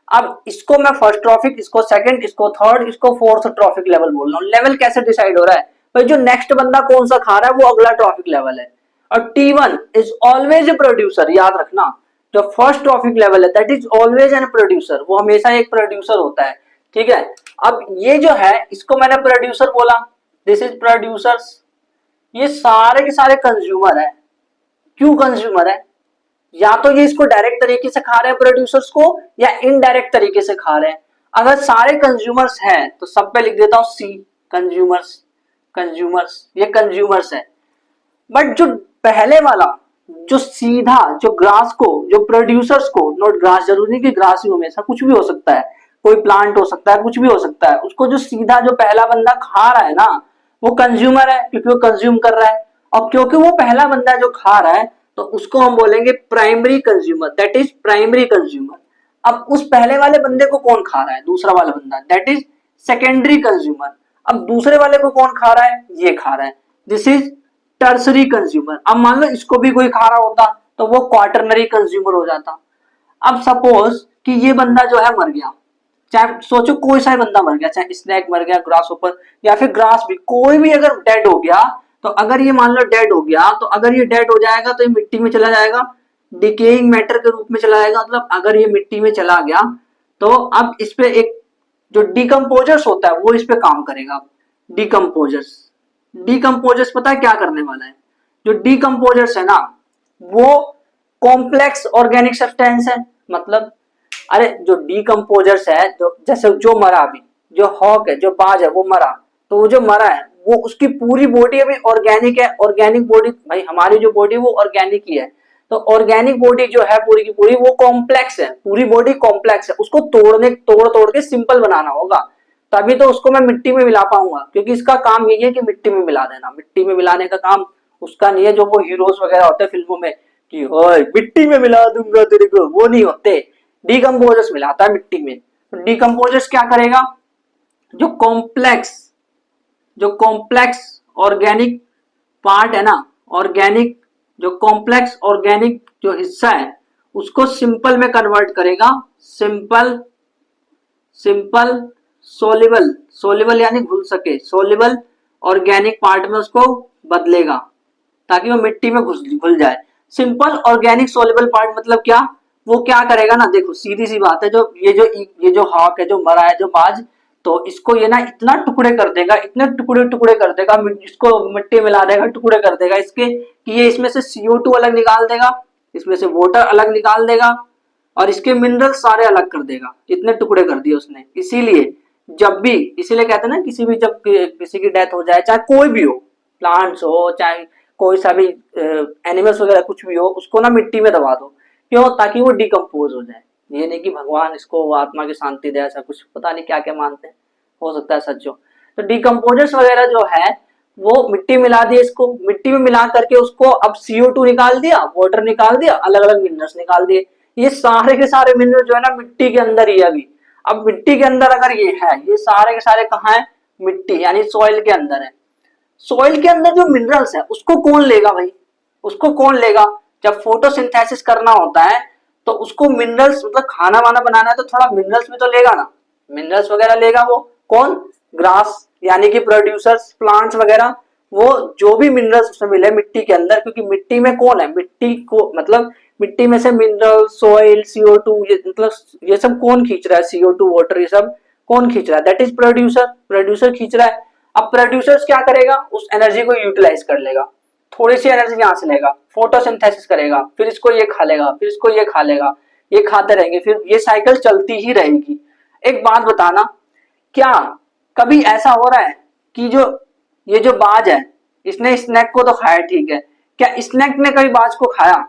अब इसको मैं फर्स्ट ट्रॉफिक, इसको सेकंड, इसको थर्ड, इसको फोर्थ ट्रॉफिक लेवल बोल रहा हूँ। लेवल कैसे डिसाइड हो रहा है भाई, जो नेक्स्ट बंदा कौन सा खा रहा है वो अगला ट्रॉफिक लेवल है। और T1 is always a producer, याद रखना, जो फर्स्ट ट्रॉफिक लेवल है that is always an producer, वो हमेशा एक प्रोड्यूसर होता है। ठीक है, अब ये जो है इसको मैंने प्रोड्यूसर बोला, दिस इज प्रोड्यूसर्स। ये सारे के सारे कंज्यूमर है। क्यों कंज्यूमर है, या तो ये इसको डायरेक्ट तरीके से खा रहे हैं प्रोड्यूसर्स को, या इनडायरेक्ट तरीके से खा रहे हैं। अगर सारे कंज्यूमर्स हैं तो सब पे लिख देता हूं C, कंज्यूमर्स, कंज्यूमर्स, ये कंज्यूमर्स है। बट जो पहले वाला, जो सीधा जो ग्रास को, जो प्रोड्यूसर्स को, नॉट ग्रास, जरूरी नहीं कि ग्रास ही हमेशा, कुछ भी हो सकता है, कोई प्लांट हो सकता है, कुछ भी हो सकता है, उसको जो सीधा जो पहला बंदा खा रहा है ना, वो कंज्यूमर है, क्योंकि वो कंज्यूम कर रहा है। और क्योंकि वो पहला बंदा जो खा रहा है, तो उसको हम बोलेंगे primary consumer, that is primary consumer. अब उस पहले वाले बंदे को कौन खा रहा है, दूसरा वाला बंदा, दैट इज सेकेंडरी कंज्यूमर। अब दूसरे वाले को कौन खा रहा है, ये खा रहा है, दिस इज टर्सरी कंज्यूमर। अब मान लो इसको भी कोई खा रहा होता तो वो क्वार्टरनरी कंज्यूमर हो जाता। अब सपोज कि ये बंदा जो है मर गया, चाहे सोचो कोई सा बंदा मर गया, चाहे स्नैक मर गया, ग्रास ऊपर, या फिर ग्रास भी, कोई भी अगर डेड हो गया, तो अगर ये मान लो डेड हो गया, तो अगर ये डेड हो जाएगा तो ये मिट्टी में चला जाएगा, डिकेइंग मैटर के रूप में चला जाएगा। मतलब अगर ये मिट्टी में चला गया, तो अब इस पे एक जो डिकम्पोजर्स होता है वो इस पे काम करेगा। डिकम्पोजर्स, डिकम्पोजर्स पता है क्या करने वाला है, जो डिकम्पोजर्स है ना, वो कॉम्प्लेक्स ऑर्गेनिक सब्सटेंस है। मतलब अरे जो डिकम्पोजर्स है, जो जैसे जो मरा, अभी जो हॉक है, जो बाज है, वो मरा, तो वो जो मरा है वो उसकी पूरी बॉडी अभी ऑर्गेनिक है। ऑर्गेनिक बॉडी भाई, हमारी जो बॉडी वो ऑर्गेनिक ही है, तो ऑर्गेनिक बॉडी जो है पूरी की पूरी वो कॉम्प्लेक्स है, पूरी बॉडी कॉम्प्लेक्स है। उसको तोड़ तोड़ के सिंपल बनाना होगा, तभी तो उसको मैं मिट्टी में मिला पाऊंगा, क्योंकि इसका काम यही है कि मिट्टी में मिला देना। मिट्टी में मिलाने का काम उसका नहीं है, जो वो हीरोज वगैरह होते हैं फिल्मों में कि ओए मिट्टी में मिला दूंगा तेरे को, वो नहीं होते। डिकम्पोजर्स मिलाता है मिट्टी में। तो डिकम्पोजर्स क्या करेगा, जो कॉम्प्लेक्स, जो कॉम्प्लेक्स ऑर्गेनिक पार्ट है ना, ऑर्गेनिक जो कॉम्प्लेक्स ऑर्गेनिक जो हिस्सा है, उसको सिंपल में कन्वर्ट करेगा। सिंपल, सिंपल सोलिबल, सोलिबल यानी घुल सके, सोलिबल ऑर्गेनिक पार्ट में उसको बदलेगा ताकि वो मिट्टी में घुल जाए। सिंपल ऑर्गेनिक सोलिबल पार्ट मतलब क्या, वो क्या करेगा ना, देखो सीधी सी बात है, जो ये जो हॉक है, जो मरा है, जो बाज, तो इसको ये ना इतना टुकड़े कर देगा, इतने टुकड़े टुकड़े कर देगा, इसको मिट्टी मिला देगा, टुकड़े कर देगा इसके, कि ये इसमें से CO2 अलग निकाल देगा, इसमें से वाटर अलग निकाल देगा, और इसके मिनरल सारे अलग कर देगा, इतने टुकड़े कर दिए उसने। इसीलिए कहते हैं ना, जब किसी की डेथ हो जाए, चाहे कोई भी हो, प्लांट्स हो चाहे कोई सा भी एनिमल्स वगैरह कुछ भी हो, उसको ना मिट्टी में दबा दो। क्यों? ताकि वो डिकम्पोज हो जाए। ये नहीं कि भगवान इसको आत्मा की शांति दे, ऐसा कुछ पता नहीं क्या क्या मानते हैं, हो सकता है सच हो। तो डिकम्पोजर्स वगैरह जो है वो मिट्टी मिला दिए, इसको मिट्टी में मिला करके उसको अब CO2 निकाल दिया, वाटर निकाल दिया, अलग अलग मिनरल्स निकाल दिए। ये सारे के सारे मिनरल जो है ना मिट्टी के अंदर ही है अभी। अब मिट्टी के अंदर अगर ये है, ये सारे के सारे कहाँ है? मिट्टी यानी सॉइल के अंदर है। सॉइल के अंदर जो मिनरल्स है उसको कौन लेगा भाई? उसको कौन लेगा? जब फोटोसिंथेसिस करना होता है तो उसको मिनरल्स, मतलब खाना वाना बनाना है तो थोड़ा मिनरल्स भी तो लेगा ना, मिनरल्स वगैरह लेगा। वो कौन? ग्रास यानी कि प्रोड्यूसर्स, प्लांट्स वगैरह, वो जो भी मिनरल्स उसमें मिले मिट्टी के अंदर, क्योंकि मिट्टी में कौन है? मिट्टी को मतलब मिट्टी में से मिनरल, सॉइल, CO2, ये मतलब ये सब कौन खींच रहा है? CO2, वाटर, ये सब कौन खींच रहा है? That is producer. प्रोड्यूसर खींच रहा है। अब प्रोड्यूसर्स क्या करेगा? उस एनर्जी को यूटिलाइज कर लेगा, थोड़ी सी एनर्जी यहां से लेगा, फोटोसिंथेसिस करेगा, फिर इसको ये खा लेगा, फिर इसको ये खा लेगा, ये खाते रहेंगे, फिर ये साइकिल चलती ही रहेगी। एक बात बताना, क्या कभी ऐसा हो रहा है कि ये जो बाज है, इसने स्नैक को तो खाया, ठीक है, क्या स्नैक ने कभी बाज को खाया?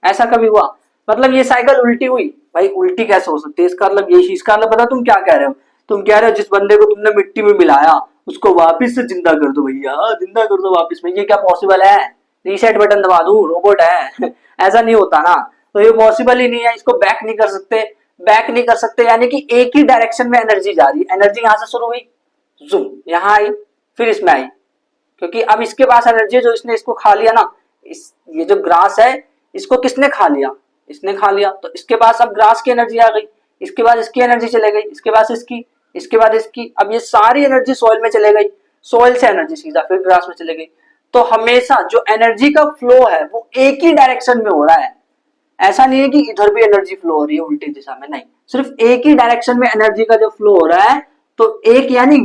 ऐसा कभी हुआ? मतलब ये साइकिल उल्टी हुई। भाई उल्टी कैसे हो सकती है? इसका मतलब यही, इसका मतलब पता तुम क्या कह रहे हो? तुम कह रहे हो जिस बंदे को तुमने मिट्टी में मिलाया उसको वापिस से जिंदा कर दो भैया, जिंदा कर दो वापिस में। ये क्या पॉसिबल है? रीसेट बटन दबा दूं, रोबोट है? ऐसा नहीं होता ना। तो ये पॉसिबल ही नहीं है, इसको बैक नहीं कर सकते। बैक नहीं कर सकते यानी कि एक ही डायरेक्शन में एनर्जी जा रही है। एनर्जी यहां से शुरू हुई, जूम यहाँ आई, फिर इसमें आई, क्योंकि अब इसके पास एनर्जी, जो इसने इसको खा लिया ना, ये जो ग्रास है इसको किसने खा लिया? इसने खा लिया। तो इसके पास अब ग्रास की एनर्जी आ गई, इसके बाद इसकी एनर्जी चले गई, इसके बाद इसकी, इसके बाद इसकी, अब ये सारी एनर्जी सॉइल में चले गई, सॉइल से एनर्जी सीधा फिर ग्रास में चले गई। तो हमेशा जो एनर्जी का फ्लो है वो एक ही डायरेक्शन में हो रहा है। ऐसा नहीं है कि इधर भी एनर्जी फ्लो हो रही है उल्टी दिशा में, नहीं, सिर्फ एक ही डायरेक्शन में एनर्जी का जो फ्लो हो रहा है। तो एक यानी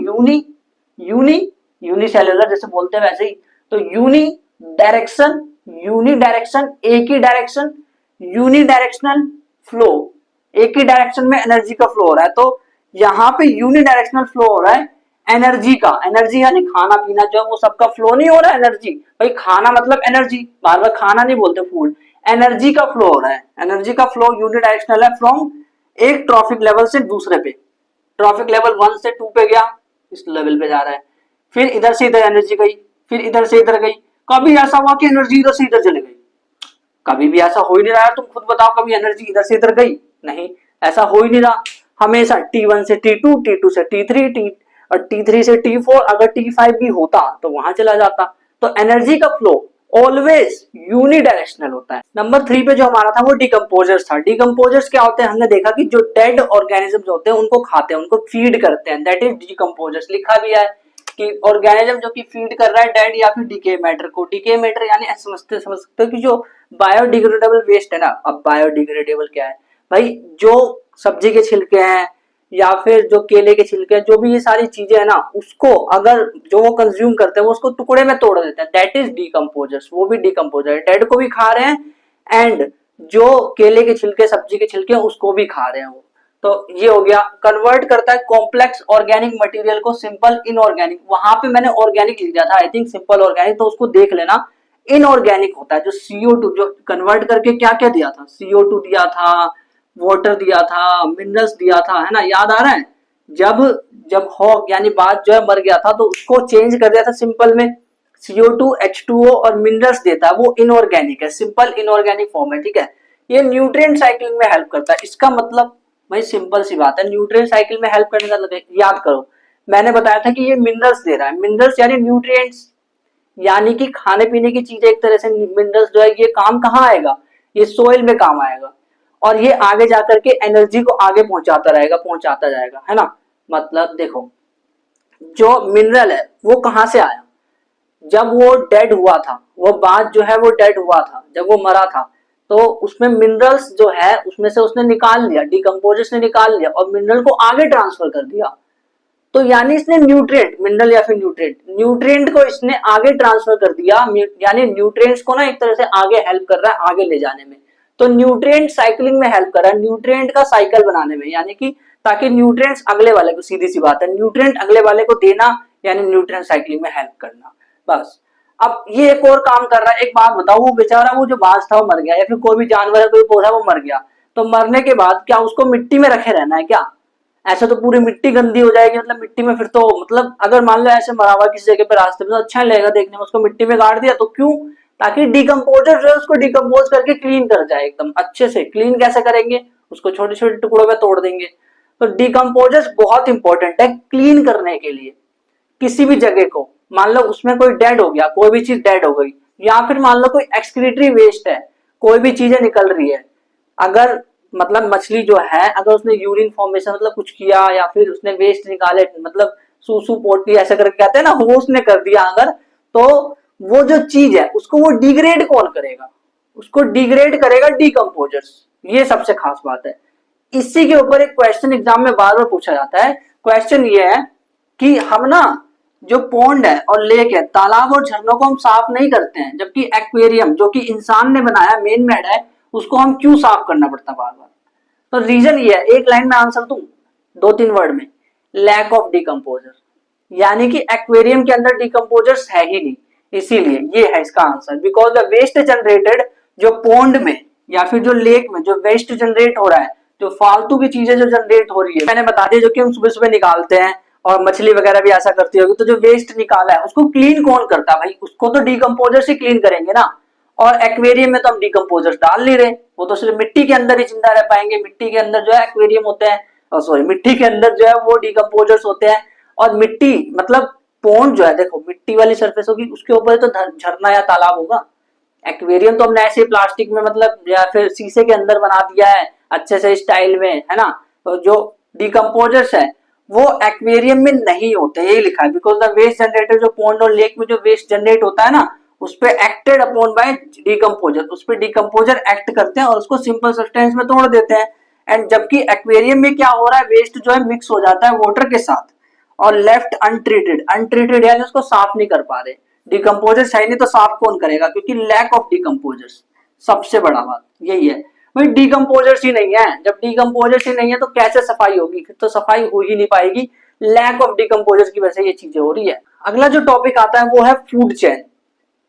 यूनिसेलुलर जैसे बोलते हैं वैसे ही, तो यूनी डायरेक्शन, एक ही डायरेक्शन, यूनिडायरेक्शनल फ्लो, एक ही डायरेक्शन में एनर्जी का फ्लो हो रहा है। तो यहाँ पे यूनिडायरेक्शनल फ्लो हो रहा है एनर्जी का। एनर्जी यानी खाना पीना, जो वो सबका फ्लो नहीं हो रहा है एनर्जी। भाई खाना मतलब एनर्जी, बार बार खाना नहीं बोलते, फूड। एनर्जी का फ्लो हो रहा है, एनर्जी का फ्लो यूनिडायरेक्शनल है, फ्रॉम एक ट्रॉफिक लेवल से दूसरे पे। ट्रॉफिक लेवल 1 से 2 पे गया, इस लेवल पे जा रहा है, फिर इधर से इधर एनर्जी गई, फिर इधर से इधर गई। कभी ऐसा हुआ कि एनर्जी इधर से इधर चली गई? कभी भी ऐसा हो ही नहीं रहा है। तुम खुद बताओ, कभी एनर्जी इधर से इधर गई? नहीं, ऐसा हो ही नहीं रहा। हमेशा T1 से T2, T2 से T3, और T3 से T4, अगर T5 भी होता तो वहां चला जाता। तो एनर्जी का फ्लो ऑलवेज यूनिडायरेक्शनल होता है। नंबर 3 पे जो हमारा था वो डिकम्पोजर्स था। डिकम्पोजर्स क्या होते हैं? हमने देखा कि जो डेड ऑर्गेनिज्म होते हैं उनको खाते हैं, उनको फीड करते हैं, दैट इज डिकम्पोजर्स। लिखा भी है कि ऑर्गेनिज्म जो कि फीड कर रहा है डेड या फिर डीके मैटर को। डीके मैटर यानी समझ सकते हो कि जो बायोडिग्रेडेबल वेस्ट है ना। अब बायोडिग्रेडेबल क्या है भाई? जो सब्जी के छिलके हैं या फिर जो केले के छिलके हैं, जो भी ये सारी चीजें है ना, उसको अगर जो वो कंज्यूम करते हैं वो उसको टुकड़े में तोड़ देते हैं, दैट इज डिकम्पोजर्स। वो भी डिकम्पोजर है, डेड को भी खा रहे हैं एंड जो केले के छिलके, सब्जी के छिलके उसको भी खा रहे हैं वो। तो ये हो गया। कन्वर्ट करता है कॉम्प्लेक्स ऑर्गेनिक मटेरियल को सिंपल इनऑर्गेनिक। वहां पे मैंने ऑर्गेनिक लिख दिया था, आई थिंक सिंपल ऑर्गेनिक, तो उसको देख लेना। इनऑर्गेनिक होता है जो CO2, जो कन्वर्ट करके क्या क्या दिया था? CO2 दिया था, वाटर दिया था, मिनरल्स दिया था, है ना, याद आ रहा है? जब जब हॉक यानी बाज जो है मर गया था तो उसको चेंज कर दिया था सिंपल में, CO2, H2O और मिनरल्स देता है, वो इनऑर्गेनिक है, सिंपल इनऑर्गेनिक फॉर्म है, ठीक है। ये न्यूट्रिएंट साइकिल में हेल्प करता है। इसका मतलब भाई सिंपल सी बात है, न्यूट्रिएंट साइकिल में हेल्प करने का मतलब याद करो, मैंने बताया था कि ये मिनरल्स दे रहा है। मिनरल्स यानी न्यूट्रिएंट्स, यानी कि खाने पीने की चीजें। एक तरह से मिनरल्स जो है ये काम कहाँ आएगा? ये सोइल में काम आएगा, और ये आगे जाकर के एनर्जी को आगे पहुंचाता रहेगा, पहुंचाता जाएगा, है ना। मतलब देखो, जो मिनरल है वो कहां से आया? जब वो डेड हुआ था, वो बात जो है वो डेड हुआ था, जब वो मरा था, तो उसमें मिनरल्स जो है उसमें से उसने निकाल लिया, डिकम्पोजर्स ने निकाल लिया और मिनरल को आगे ट्रांसफर कर दिया। तो यानी इसने न्यूट्रिएंट, मिनरल या फिर न्यूट्रिएंट को इसने आगे ट्रांसफर कर दिया, यानी न्यूट्रिएंट्स को ना एक तरह से आगे हेल्प कर रहा है, आगे ले जाने में। तो न्यूट्रिएंट साइकिलिंग में हेल्प कर रहा है, न्यूट्रिएंट का साइकिल बनाने में, यानी कि ताकि न्यूट्रिएंट्स अगले वाले को, सीधी सी बात है, न्यूट्रिएंट अगले वाले को देना यानी न्यूट्रिएंट साइकिलिंग में हेल्प करना। बस अब ये एक और काम कर रहा है। एक बात बताओ, वो बेचारा वो जो बाज था वो मर गया, या फिर कोई भी जानवर है, कोई पौधा वो मर गया, तो मरने के बाद क्या उसको मिट्टी में रखे रहना है क्या? ऐसा तो पूरी मिट्टी गंदी हो जाएगी, मतलब मिट्टी में फिर तो मतलब अगर मान लो ऐसे मरा हुआ किसी जगह पे रास्ते में तो अच्छा नहीं लगेगा देखने में, उसको मिट्टी में गाड़ दिया तो क्यों? ताकि डिकम्पोजर जो है उसको डिकम्पोज करके क्लीन कर जाए, एकदम अच्छे से। क्लीन कैसे करेंगे? उसको छोटे छोटे टुकड़ों में तोड़ देंगे। तो डिकम्पोजर्स बहुत इंपॉर्टेंट है क्लीन करने के लिए। किसी भी जगह को, मान लो उसमें कोई डेड हो गया, कोई भी चीज डेड हो गई, या फिर मान लो कोई एक्सक्रीटरी वेस्ट है, कोई भी चीजें निकल रही है, अगर मतलब मछली जो है अगर उसने यूरिन फॉर्मेशन मतलब कुछ किया, या फिर उसने वेस्ट निकाले, मतलब सूसू पोटी ऐसा करके कहते हैं ना, वो उसने कर दिया अगर, तो वो जो चीज है उसको वो डिग्रेड कौन करेगा? उसको डिग्रेड करेगा डिकम्पोजर्स। ये सबसे खास बात है। इसी के ऊपर एक क्वेश्चन एग्जाम में बार बार पूछा जाता है। क्वेश्चन ये है कि हम ना जो पॉन्ड है और लेक है, तालाब और झरनों को हम साफ नहीं करते हैं, जबकि एक्वेरियम जो कि इंसान ने बनाया, मेन मेड है, उसको हम क्यों साफ करना पड़ता बार बार? तो रीजन ये है, एक लाइन में आंसर दूं, 2-3 वर्ड में, लैक ऑफ डिकम्पोजर। यानी कि एक्वेरियम के अंदर डिकम्पोजर्स है ही नहीं, इसीलिए ये है इसका answer. Because the waste generated, जो पॉन्ड में या फिर जो लेक में जो वेस्ट जनरेट हो रहा है, जो फालतू की चीजें जो जनरेट हो रही है, मैंने बता दिया, जो कि हम सुबह सुबह निकालते हैं, और मछली वगैरह भी ऐसा करती होगी, तो जो वेस्ट निकाला है उसको क्लीन कौन करता है भाई? उसको तो डिकम्पोजर से क्लीन करेंगे ना। और एक्वेरियम में तो हम डिकम्पोजर डाल नहीं रहे, वो तो सिर्फ मिट्टी के अंदर ही जिंदा रह पाएंगे। मिट्टी के अंदर जो है एक्वेरियम होते हैं, सॉरी मिट्टी के अंदर जो है वो डिकम्पोजर्स होते हैं। और मिट्टी मतलब पॉन्ड जो है, देखो मिट्टी वाली सरफेस होगी, उसके ऊपर तो झरना या तालाब होगा। एक्वेरियम तो हमने ऐसे प्लास्टिक में मतलब या फिर शीशे के अंदर बना दिया है अच्छे से स्टाइल में, है ना। तो जो डिकम्पोजर्स है वो एक्वेरियम में नहीं होते, यही लिखा है। बिकॉज द वेस्ट जनरेटेड, जो पॉन्ड और लेक में जो वेस्ट जनरेट होता है ना, उस पर एक्टेड अपॉन बाय डिकम्पोजर, उस पर डिकम्पोजर एक्ट करते हैं और उसको सिंपल सब्सटेंस में तोड़ देते हैं। एंड जबकि एक्वेरियम में क्या हो रहा है, वेस्ट जो है मिक्स हो जाता है वाटर के साथ और लेफ्ट अनट्रीटेड। अनट्रीटेड यानी उसको साफ नहीं कर पा रहे। डिकम्पोजर है नहीं तो साफ कौन करेगा? क्योंकि लैक ऑफ डिकम्पोजर्स, सबसे बड़ा बात यही है भाई। डिकम्पोजर्स ही नहीं है, जब डिकम्पोजर्स ही नहीं है तो कैसे सफाई होगी? फिर तो सफाई हो ही नहीं पाएगी। लैक ऑफ डिकम्पोजर्स की वजह से ये चीजें हो रही है। अगला जो टॉपिक आता है वो है फूड चेन।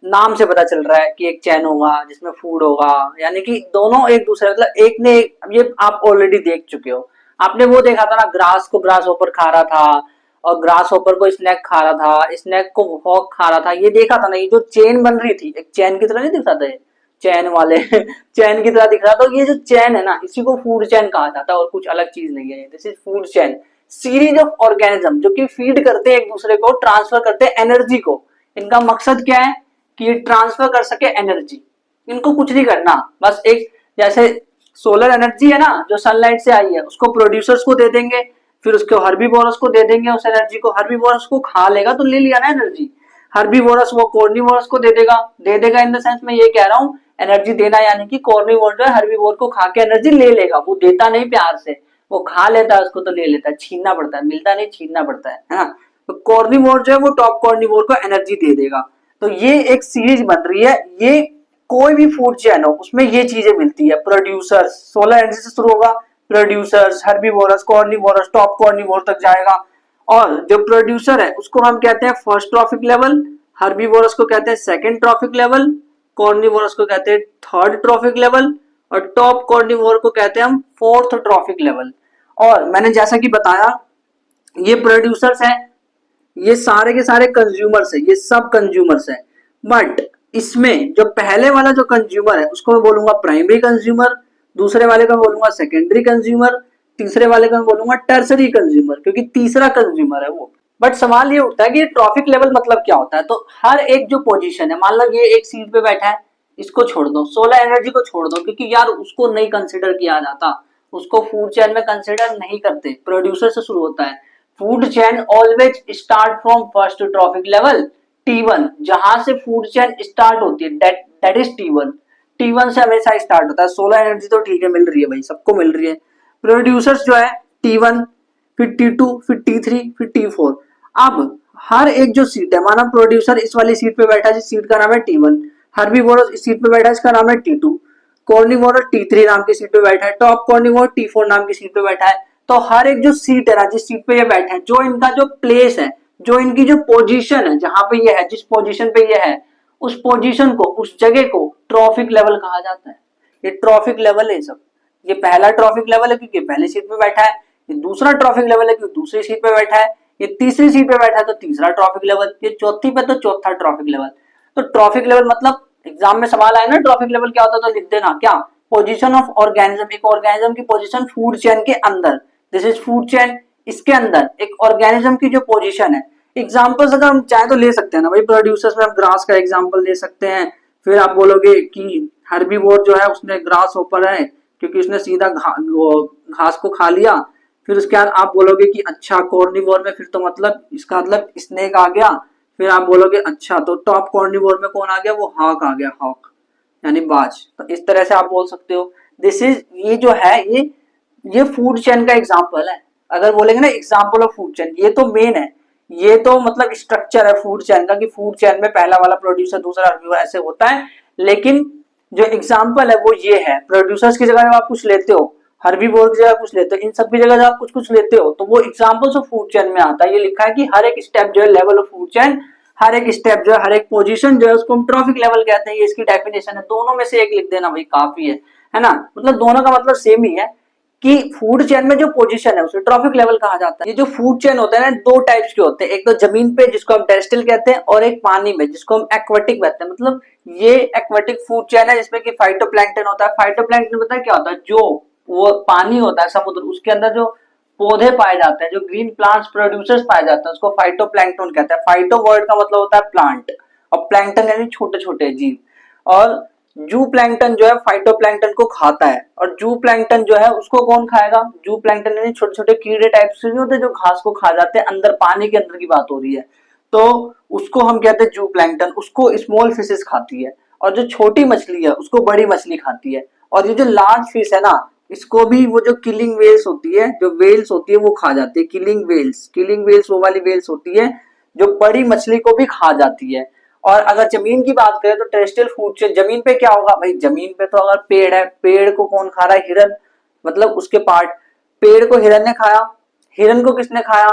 नाम से पता चल रहा है कि एक चैन होगा जिसमें फूड होगा, यानी कि दोनों एक दूसरे, मतलब एक ने एक, ये आप ऑलरेडी देख चुके हो। आपने वो देखा था ना, ग्रास को ग्रास होपर खा रहा था और ग्रास होपर को स्नैक खा रहा था, स्नैक को हॉक खा रहा था। ये देखा था ना, ये जो चेन बन रही थी, एक चैन की तरह नहीं दिख रहा था ये? चैन वाले चैन की तरह दिख रहा था। ये जो चैन है ना, इसी को फूड चैन कहा जाता है और कुछ अलग चीज नहीं है। This is food chain, series of organism जो कि फीड करते हैं एक दूसरे को, ट्रांसफर करते हैं एनर्जी को। इनका मकसद क्या है कि ये ट्रांसफर कर सके एनर्जी। इनको कुछ नहीं करना, बस एक जैसे सोलर एनर्जी है ना जो सनलाइट से आई है, उसको प्रोड्यूसर्स को दे देंगे, फिर उसको हर्बीवोरस को दे देंगे उस एनर्जी को। हर्बीवोरस को खा लेगा तो ले लिया ना एनर्जी। हर्बीवोरस वो कॉर्निवोरस को दे देगा इन द सेंस में ये कह रहा हूँ, एनर्जी देना यानी कि कॉर्निवोर जो है हर्बीवोर को खा के एनर्जी ले लेगा। वो देता नहीं प्यार से, वो खा लेता है उसको तो ले लेता है, छीनना पड़ता है, मिलता नहीं छीनना पड़ता है ना। तो कॉर्निवोर जो है वो टॉप कॉर्निवोर को एनर्जी दे देगा। तो ये एक सीरीज बन रही है। ये कोई भी फूड चेन हो उसमें ये चीजें मिलती है। प्रोड्यूसर्स, सोलर एनर्जी से शुरू होगा, producers, herbivorous, carnivorous, top carnivore तक जाएगा। और जो प्रोड्यूसर है उसको हम कहते हैं फर्स्ट ट्रॉफिक लेवल, हर्बीवोरस को कहते हैं सेकंड ट्रॉफिक लेवल, कॉर्निवोरस को कहते हैं थर्ड ट्रॉफिक लेवल, और टॉप कॉर्निवोर को कहते हैं हम फोर्थ ट्रॉफिक लेवल। और मैंने जैसा कि बताया, ये प्रोड्यूसर्स हैं, ये सारे के सारे कंज्यूमर्स है, ये सब कंज्यूमर्स है। बट इसमें जो पहले वाला जो कंज्यूमर है उसको मैं बोलूंगा प्राइमरी कंज्यूमर, दूसरे वाले को मैं बोलूंगा सेकेंडरी कंज्यूमर, तीसरे वाले को मैं बोलूंगा टर्सरी कंज्यूमर, क्योंकि तीसरा कंज्यूमर है वो। बट सवाल ये उठता है कि ट्रॉफिक लेवल मतलब क्या होता है? तो हर एक जो पोजीशन है, मान लो ये एक सीट पे बैठा है, इसको छोड़ दो, सोलर एनर्जी को छोड़ दो, क्योंकि यार उसको नहीं कंसिडर किया जाता, उसको फूड चेन में कंसिडर नहीं करते। प्रोड्यूसर से शुरू होता है। Food chain always start from first trophic level T1, जहां से फूड चेन स्टार्ट होती है दैट इज T1। T1 से हमेशा स्टार्ट होता है। सोलर एनर्जी तो ठीक है मिल रही है भाई, सबको मिल रही है। प्रोड्यूसर्स जो है T1, फिर T2, फिर T3, फिर T4। अब हर एक जो सीट है, माना प्रोड्यूसर इस वाली सीट पे बैठा है, जिस सीट का नाम है T1, हर्बीवोरस इस सीट पे बैठा है, इसका नाम है T2। कॉर्निवोर T3 नाम की सीट पे बैठा है, टॉप कॉर्निवोर T4 नाम की सीट पे बैठा है। तो हर एक जो सीट है ना, जिस सीट पे ये बैठे हैं, जो इनका जो प्लेस है, जो इनकी जो पोजीशन है, जहां पे ये है, जिस पोजीशन पे ये है, उस पोजीशन को, उस जगह को ट्रॉफिक लेवल कहा जाता है। ये ट्रॉफिक लेवल है सब। ये पहला ट्रॉफिक लेवल है क्योंकि पहली सीट पे बैठा है, ये दूसरा ट्रॉफिक लेवल है क्योंकि दूसरी सीट पे बैठा है, ये तीसरी सीट पे बैठा है तो तीसरा ट्रॉफिक लेवल, ये चौथी पे तो चौथा ट्रॉफिक लेवल। तो ट्रॉफिक लेवल मतलब एग्जाम में सवाल आए ना ट्रॉफिक लेवल क्या होता है, तो लिख देना क्या, पोजीशन ऑफ ऑर्गेनिज्म, एक ऑर्गेनिज्म की पोजीशन फूड चेन के अंदर, दिस इज फूड चेन, इसके अंदर एक ऑर्गेनिज्म की जो पोजीशन है। एग्जांपल्स अगर हम चाहे तो ले सकते हैं ना भाई, प्रोड्यूसर्स में हम ग्रास का एग्जांपल ले सकते हैं। फिर आप बोलोगे कि हर्बीवोर जो है उसने ग्रास ऊपर है क्योंकि उसने सीधा घास को खा लिया। फिर उसके बाद आप बोलोगे कि अच्छा कॉर्निवोर में फिर तो मतलब इसका मतलब स्नेक आ गया। फिर आप बोलोगे अच्छा तो टॉप कॉर्निवोर में कौन आ गया, वो हॉक आ गया, हॉक यानी बाज। तो इस तरह से आप बोल सकते हो। दिस इज, ये जो है ये फूड चेन का एग्जांपल है। अगर बोलेंगे ना एग्जांपल ऑफ फूड चेन, ये तो मेन है, ये तो मतलब स्ट्रक्चर है फूड चेन का, कि फूड चेन में पहला वाला प्रोड्यूसर, दूसरा रिव्यूअर, ऐसे होता है। लेकिन जो एग्जांपल है वो ये है। प्रोड्यूसर्स की जगह जब आप कुछ लेते हो, हर्बीवोर की जगह कुछ लेते हो, इन सब की जगह जब आप कुछ कुछ लेते हो, तो वो एग्जांपल्स ऑफ फूड चेन में आता है। ये लिखा है कि हर एक स्टेप जो है लेवल ऑफ फूड चेन, हर एक स्टेप जो है, हर एक पोजीशन जो है उसको हम ट्रॉफिक लेवल कहते हैं। ये इसकी डेफिनेशन है। दोनों में से एक लिख देना भाई, काफी है ना। मतलब दोनों का मतलब सेम ही है कि फूड चेन में जो पोजीशन है उसे ट्रॉफिक लेवल कहा जाता है। ये जो फूड चेन होता है ना, दो टाइप्स के होते हैं, एक तो जमीन पे जिसको हम टेरेस्ट्रियल कहते हैं, और एक पानी में जिसको हम एक्वेटिक कहते हैं। मतलब ये एक्वेटिक फूड चेन है जिसमें कि फाइटोप्लैंक्टन होता है। फाइटोप्लैंक्टन पता है क्या होता है, जो वो पानी होता है समुद्र, उसके अंदर जो पौधे पाए जाते हैं, जो ग्रीन प्लांट्स प्रोड्यूसर्स पाए जाते हैं, उसको फाइटोप्लैंक्टन कहते हैं। फाइटो वर्ड का मतलब होता है प्लांट, और प्लैंक्टन यानी छोटे छोटे जीव। और जू प्लैंक्टन जो है फाइटोप्लैंक्टन को खाता है, और जू प्लैंक्टन जो है उसको कौन खाएगा, जू प्लैंक्टन यानी छोटे छोटे कीड़े टाइप से नहीं होते जो घास को खा जाते हैं, अंदर पानी के अंदर की बात हो रही है, तो उसको हम कहते हैं जू प्लैंक्टन। उसको स्मॉल फिशेस खाती है, और जो छोटी मछली है उसको बड़ी मछली खाती है। और ये जो लार्ज फिश है ना, इसको भी वो जो किलिंग वेल्स होती है, जो वेल्स होती है वो खा जाती है। किलिंग वेल्स, किलिंग वेल्स वो वाली वेल्स होती है जो बड़ी मछली को भी खा जाती है। और अगर जमीन की बात करें तो टेरेस्ट्रियल फूड चेन, जमीन पे क्या होगा भाई, जमीन पे तो अगर पेड़ है, पेड़ को कौन खा रहा है, हिरन, मतलब उसके पार्ट। पेड़ को हिरन ने खाया, हिरन को किसने खाया,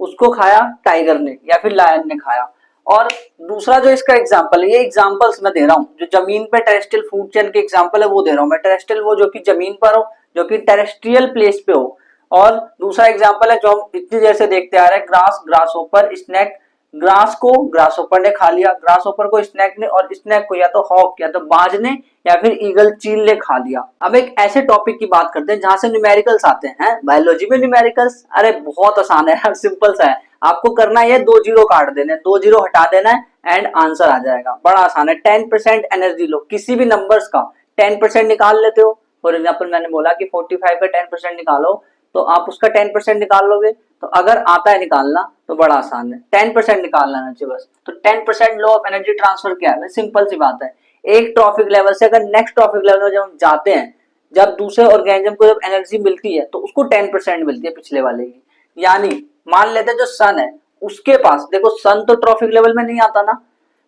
उसको खाया टाइगर ने या फिर लायन ने खाया। और दूसरा जो इसका एग्जांपल है, ये एग्जांपल्स मैं दे रहा हूँ, जो जमीन पे टेरेस्ट्रियल फूड चेन के एग्जांपल है वो दे रहा हूँ मैं। टेरेस्ट्रियल वो जो कि जमीन पर हो, जो कि टेरेस्ट्रियल प्लेस पे हो। और दूसरा एग्जांपल है जो हम इतनी देर से देखते आ रहे हैं, ग्रास, ग्रास ओपर, स्नैक। ग्रास को ग्रास ओपर ने खा लिया, ग्रास ओपर को स्नैक ने, और स्नैक को या तो हॉक या तो बाज ने या फिर ईगल चील ने खा लिया। अब एक ऐसे टॉपिक की बात करते हैं जहां से न्यूमेरिकल्स आते हैं। बायोलॉजी में न्यूमेरिकल्स, अरे बहुत आसान है, सिंपल सा है। आपको करना है 2 जीरो काट देने, 2 जीरो हटा देना है एंड आंसर आ जाएगा। बड़ा आसान है। 10% एनर्जी लो, किसी भी नंबर्स का 10% निकाल लेते हो। फॉर एग्जाम्पल मैंने बोला कि 45 का 10% निकालो, तो आप उसका 10% निकाल लोगे। तो अगर आता है निकालना तो बड़ा आसान है, 10% निकालना चाहिए बस। तो 10% लो ऑफ एनर्जी ट्रांसफर क्या है, सिंपल सी बात है। एक ट्रॉफिक लेवल से अगर नेक्स्ट ट्रॉफिक लेवल में जब हम जाते हैं, जब दूसरे ऑर्गेनिज्म को जब एनर्जी मिलती है तो उसको 10% मिलती है पिछले वाले की। यानी मान लेते हैं जो सन है उसके पास, देखो सन तो ट्रॉफिक लेवल में नहीं आता ना,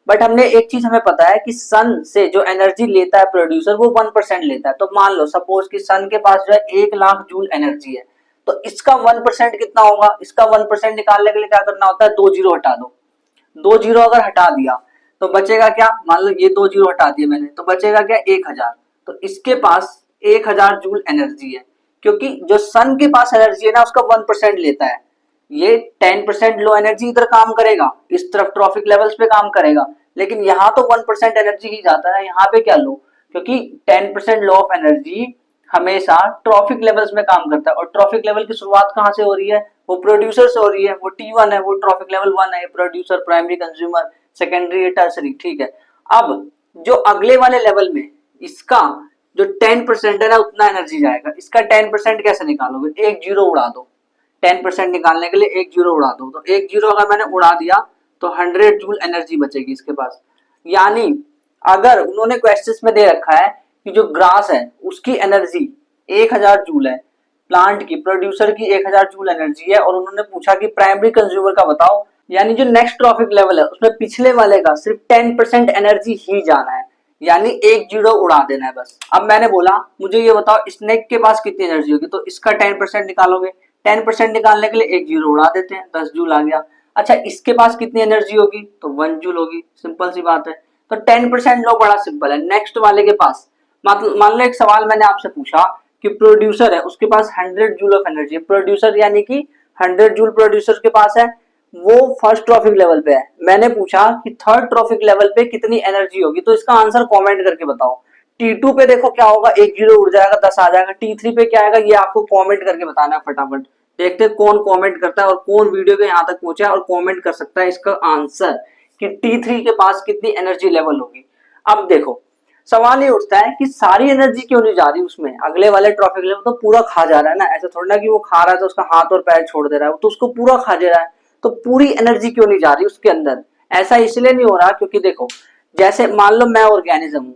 बट हमने एक चीज हमें पता है कि सन से जो एनर्जी लेता है प्रोड्यूसर वो 1% लेता है। तो मान लो सपोज कि सन के पास जो है 1,00,000 जूल एनर्जी है, तो इसका 1% कितना होगा, इसका 1% निकालने के लिए क्या करना होता है, 2 जीरो हटा दो। 2 जीरो अगर हटा दिया तो बचेगा क्या, मान लो ये 2 जीरो हटा दिए मैंने, तो बचेगा क्या, 1,000। तो इसके पास 1,000 जूल एनर्जी है, क्योंकि जो सन के पास एनर्जी है ना उसका 1% लेता है। ये 10% लो एनर्जी इधर काम करेगा, इस तरफ ट्रॉफिक लेवल्स पे काम करेगा, लेकिन यहाँ तो 1% एनर्जी ही जाता है, यहाँ पे क्या लो, क्योंकि 10% लो ऑफ एनर्जी हमेशा ट्रॉफिक लेवल्स में काम करता है। और ट्रॉफिक लेवल की शुरुआत कहाँ से हो रही है, वो प्रोड्यूसर से हो रही है, वो T1 है, वो ट्रॉफिक लेवल 1 है, producer, primary consumer, secondary, tertiary, ठीक है। अब जो अगले वाले लेवल में इसका जो 10% है ना उतना एनर्जी जाएगा। इसका 10% कैसे निकालोगे, 1 जीरो उड़ा दो। 10% निकालने के लिए 1 जीरो उड़ा दो, तो 1 जीरो अगर मैंने उड़ा दिया तो 100 जूल एनर्जी बचेगी इसके पास। यानी अगर उन्होंने क्वेश्चंस में दे रखा है कि जो ग्रास है उसकी एनर्जी 1,000 जूल है, प्लांट की, प्रोड्यूसर की 1,000 जूल एनर्जी है, और उन्होंने पूछा कि प्राइमरी कंज्यूमर का बताओ, यानी जो नेक्स्ट ट्रॉफिक लेवल है उसमें पिछले वाले का सिर्फ 10% एनर्जी ही जाना है। यानी एक जीरो उड़ा देना है बस। अब मैंने बोला मुझे ये बताओ स्नेक के पास कितनी एनर्जी होगी, तो इसका 10% निकालोगे, 10% निकालने के लिए एक जीरो उड़ा देते हैं, 10 जूल आ गया। अच्छा इसके पास कितनी एनर्जी होगी, तो 1 जूल होगी, सिंपल सी बात है। तो 10% लो, बड़ा सिंपल है। नेक्स्ट वाले के पास मान लो एक सवाल मैंने आपसे पूछा कि प्रोड्यूसर है उसके पास 100 जूल ऑफ एनर्जी है, प्रोड्यूसर यानी कि 100 जूल प्रोड्यूसर के पास है, वो फर्स्ट ट्रॉफिक लेवल पे है। मैंने पूछा कि थर्ड ट्रॉफिक लेवल पे कितनी एनर्जी होगी, तो इसका आंसर कमेंट करके बताओ। T2 पे देखो क्या होगा, एक जीरो उड़ जाएगा, 10 आ जाएगा। T3 पे क्या आएगा ये आपको कमेंट करके बताना है फटाफट। देखते हैं कौन कमेंट करता है और कौन वीडियो के यहाँ तक पहुंचा है और कमेंट कर सकता है इसका आंसर कि T3 के पास कितनी एनर्जी लेवल होगी। अब देखो सवाल ये उठता है कि सारी एनर्जी क्यों नहीं जा रही उसमें, अगले वाले ट्रॉफिक लेवल तो पूरा खा जा रहा है ना, ऐसा थोड़ा ना कि वो खा रहा है तो उसका हाथ और पैर छोड़ दे रहा है, वो तो उसको पूरा खा जा रहा है। तो पूरी एनर्जी क्यों नहीं जा रही उसके अंदर, ऐसा इसलिए नहीं हो रहा क्योंकि देखो जैसे मान लो मैं ऑर्गेनिज्म हूँ,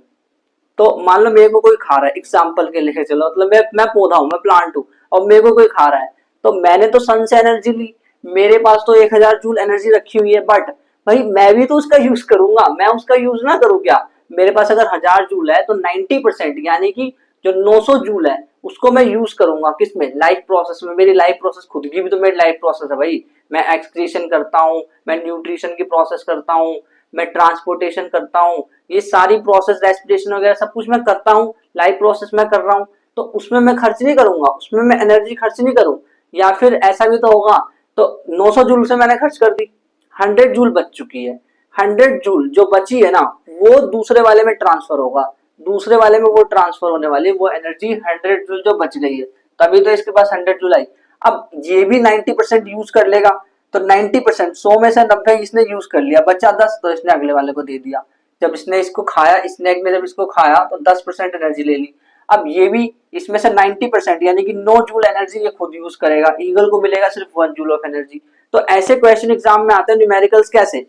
तो मान लो मेरे को कोई खा रहा है, एग्जाम्पल के लिए चलो, मतलब मैं पौधा हूँ, मैं प्लांट हूँ और मेरे को कोई खा रहा है, तो मैंने तो सन से एनर्जी ली, मेरे पास तो 1000 जूल एनर्जी रखी हुई है, बट भाई मैं भी तो उसका यूज करूंगा, मैं उसका यूज ना करूँ क्या। मेरे पास अगर 1000 जूल है तो 90% यानी कि जो 900 जूल है उसको मैं यूज करूंगा किसमें, लाइफ प्रोसेस में। मेरी लाइफ प्रोसेस खुद की भी तो मेरी लाइफ प्रोसेस है भाई, मैं एक्सक्रीशन करता हूँ, मैं न्यूट्रिशन की प्रोसेस करता हूँ, मैं ट्रांसपोर्टेशन करता हूँ, ये सारी प्रोसेस रेस्पिरेशन वगैरह सब कुछ मैं करता हूँ, लाइफ प्रोसेस मैं कर रहा हूँ, तो उसमें मैं खर्च नहीं करूंगा, उसमें मैं एनर्जी खर्च नहीं करूँ। या फिर ऐसा भी तो होगा, तो 900 जूल से मैंने खर्च कर दी, 100 जूल बच चुकी है, 100 जूल जो बची है ना वो दूसरे वाले में ट्रांसफर होगा, दूसरे वाले में वो ट्रांसफर होने वाली वो एनर्जी 100 जूल जो बच गई है, तभी तो इसके पास 100 जूल आई। अब ये भी 90% यूज कर लेगा, तो 90% 100 में से 90 इसने यूज कर लिया, बचा 10 तो इसने अगले वाले को दे दिया। जब इसने इसको खाया, स्नेक ने जब इसको खाया तो 10% एनर्जी ले ली। अब ये भी इसमें से 90% यानी कि 9 जूल एनर्जी ये खुद यूज करेगा, ईगल को मिलेगा सिर्फ 1 जूल ऑफ एनर्जी। तो ऐसे क्वेश्चन एग्जाम में आते हैं न्यूमेरिकल्स कैसे,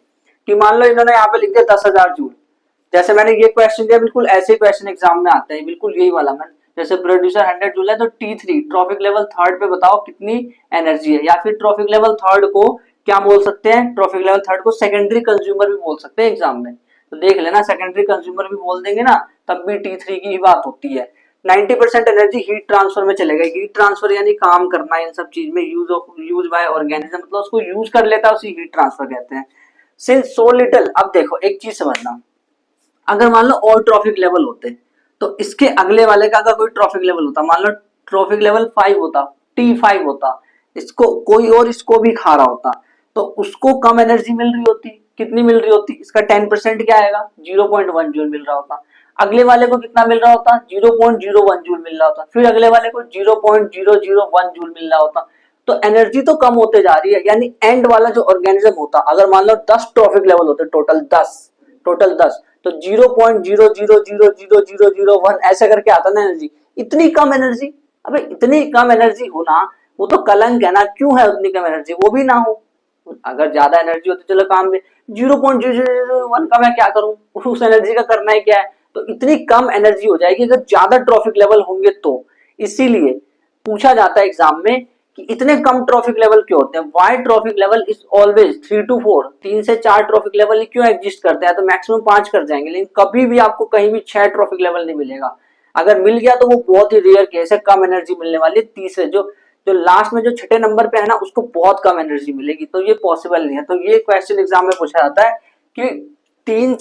कि मान लो इन्होंने यहाँ पे लिख दिया 10,000 जूल, जैसे मैंने ये क्वेश्चन दिया बिल्कुल ऐसे क्वेश्चन एग्जाम में आते हैं, बिल्कुल यही वाला मैं, जैसे प्रोड्यूसर 100 जूल है तो T3 ट्रॉफिक लेवल थर्ड पे बताओ कितनी एनर्जी है, या फिर ट्रॉफिक लेवल थर्ड को क्या बोल सकते हैं, ट्रॉफिक लेवल थर्ड को सेकेंडरी कंज्यूमर भी बोल सकते हैं एग्जाम में, तो देख लेना सेकेंडरी कंज्यूमर भी बोल देंगे ना तब भी T3 की ही बात होती है। 90% एनर्जी हीट ट्रांसफर में चलेगा, हीट ट्रांसफर यानी काम करना इन सब चीज में, यूज बाय ऑर्गेनिज्म, मतलब उसको यूज कर लेता है, उसी हीट ट्रांसफर कहते हैं। सिंस सो लिटिल, अब देखो एक चीज समझना, अगर मान लो और ट्रॉफिक लेवल होते तो इसके अगले वाले का अगर कोई ट्रॉफिक लेवल होता, मान लो ट्रॉफिक लेवल 5 होता, T5 होता, इसको कोई और इसको भी खा रहा होता, तो उसको कम एनर्जी मिल रही होती, कितनी मिल रही होती, इसका 10% क्या आएगा, 0.1 जूल मिल रहा होता। अगले वाले को कितना मिल रहा होता, 0.01 जूल मिल रहा होता, फिर अगले वाले को 0.001 जूल मिल रहा होता। तो एनर्जी तो कम होते जा रही है, यानी एंड वाला जो ऑर्गेनिज्म होता, अगर मान लो 10 ट्रॉफिक लेवल होते टोटल 10, तो 0.0000001 ऐसे करके आता ना एनर्जी, इतनी कम एनर्जी। अबे इतनी कम एनर्जी होना वो तो कलंक है ना, क्यों है उतनी कम एनर्जी, वो भी ना हो। अगर ज्यादा एनर्जी होती चलो काम में, 0.001 का मैं क्या करूं, उस एनर्जी का करना है क्या है, तो इतनी कम एनर्जी हो जाएगी अगर ज्यादा ट्रॉफिक लेवल होंगे तो। इसीलिए पूछा जाता है एग्जाम में कि इतने कम ट्रॉफिक लेवल क्यों होते हैं, why trophic level is always 3 to 4, 3 से 4 ट्रॉफिक लेवल ही क्यों एग्जिस्ट करते हैं, तो मैक्सिमम 5 कर जाएंगे, लेकिन कभी भी आपको कहीं भी 6 ट्रॉफिक लेवल नहीं मिलेगा। अगर मिल गया तो वो बहुत ही रेयर केस है, कम एनर्जी मिलने वाली है। तीसरे जो जो लास्ट में जो छठे नंबर पे है ना उसको बहुत कम एनर्जी मिलेगी, तो ये पॉसिबल नहीं है। तो ये क्वेश्चन एग्जाम में पूछा जाता है कि 3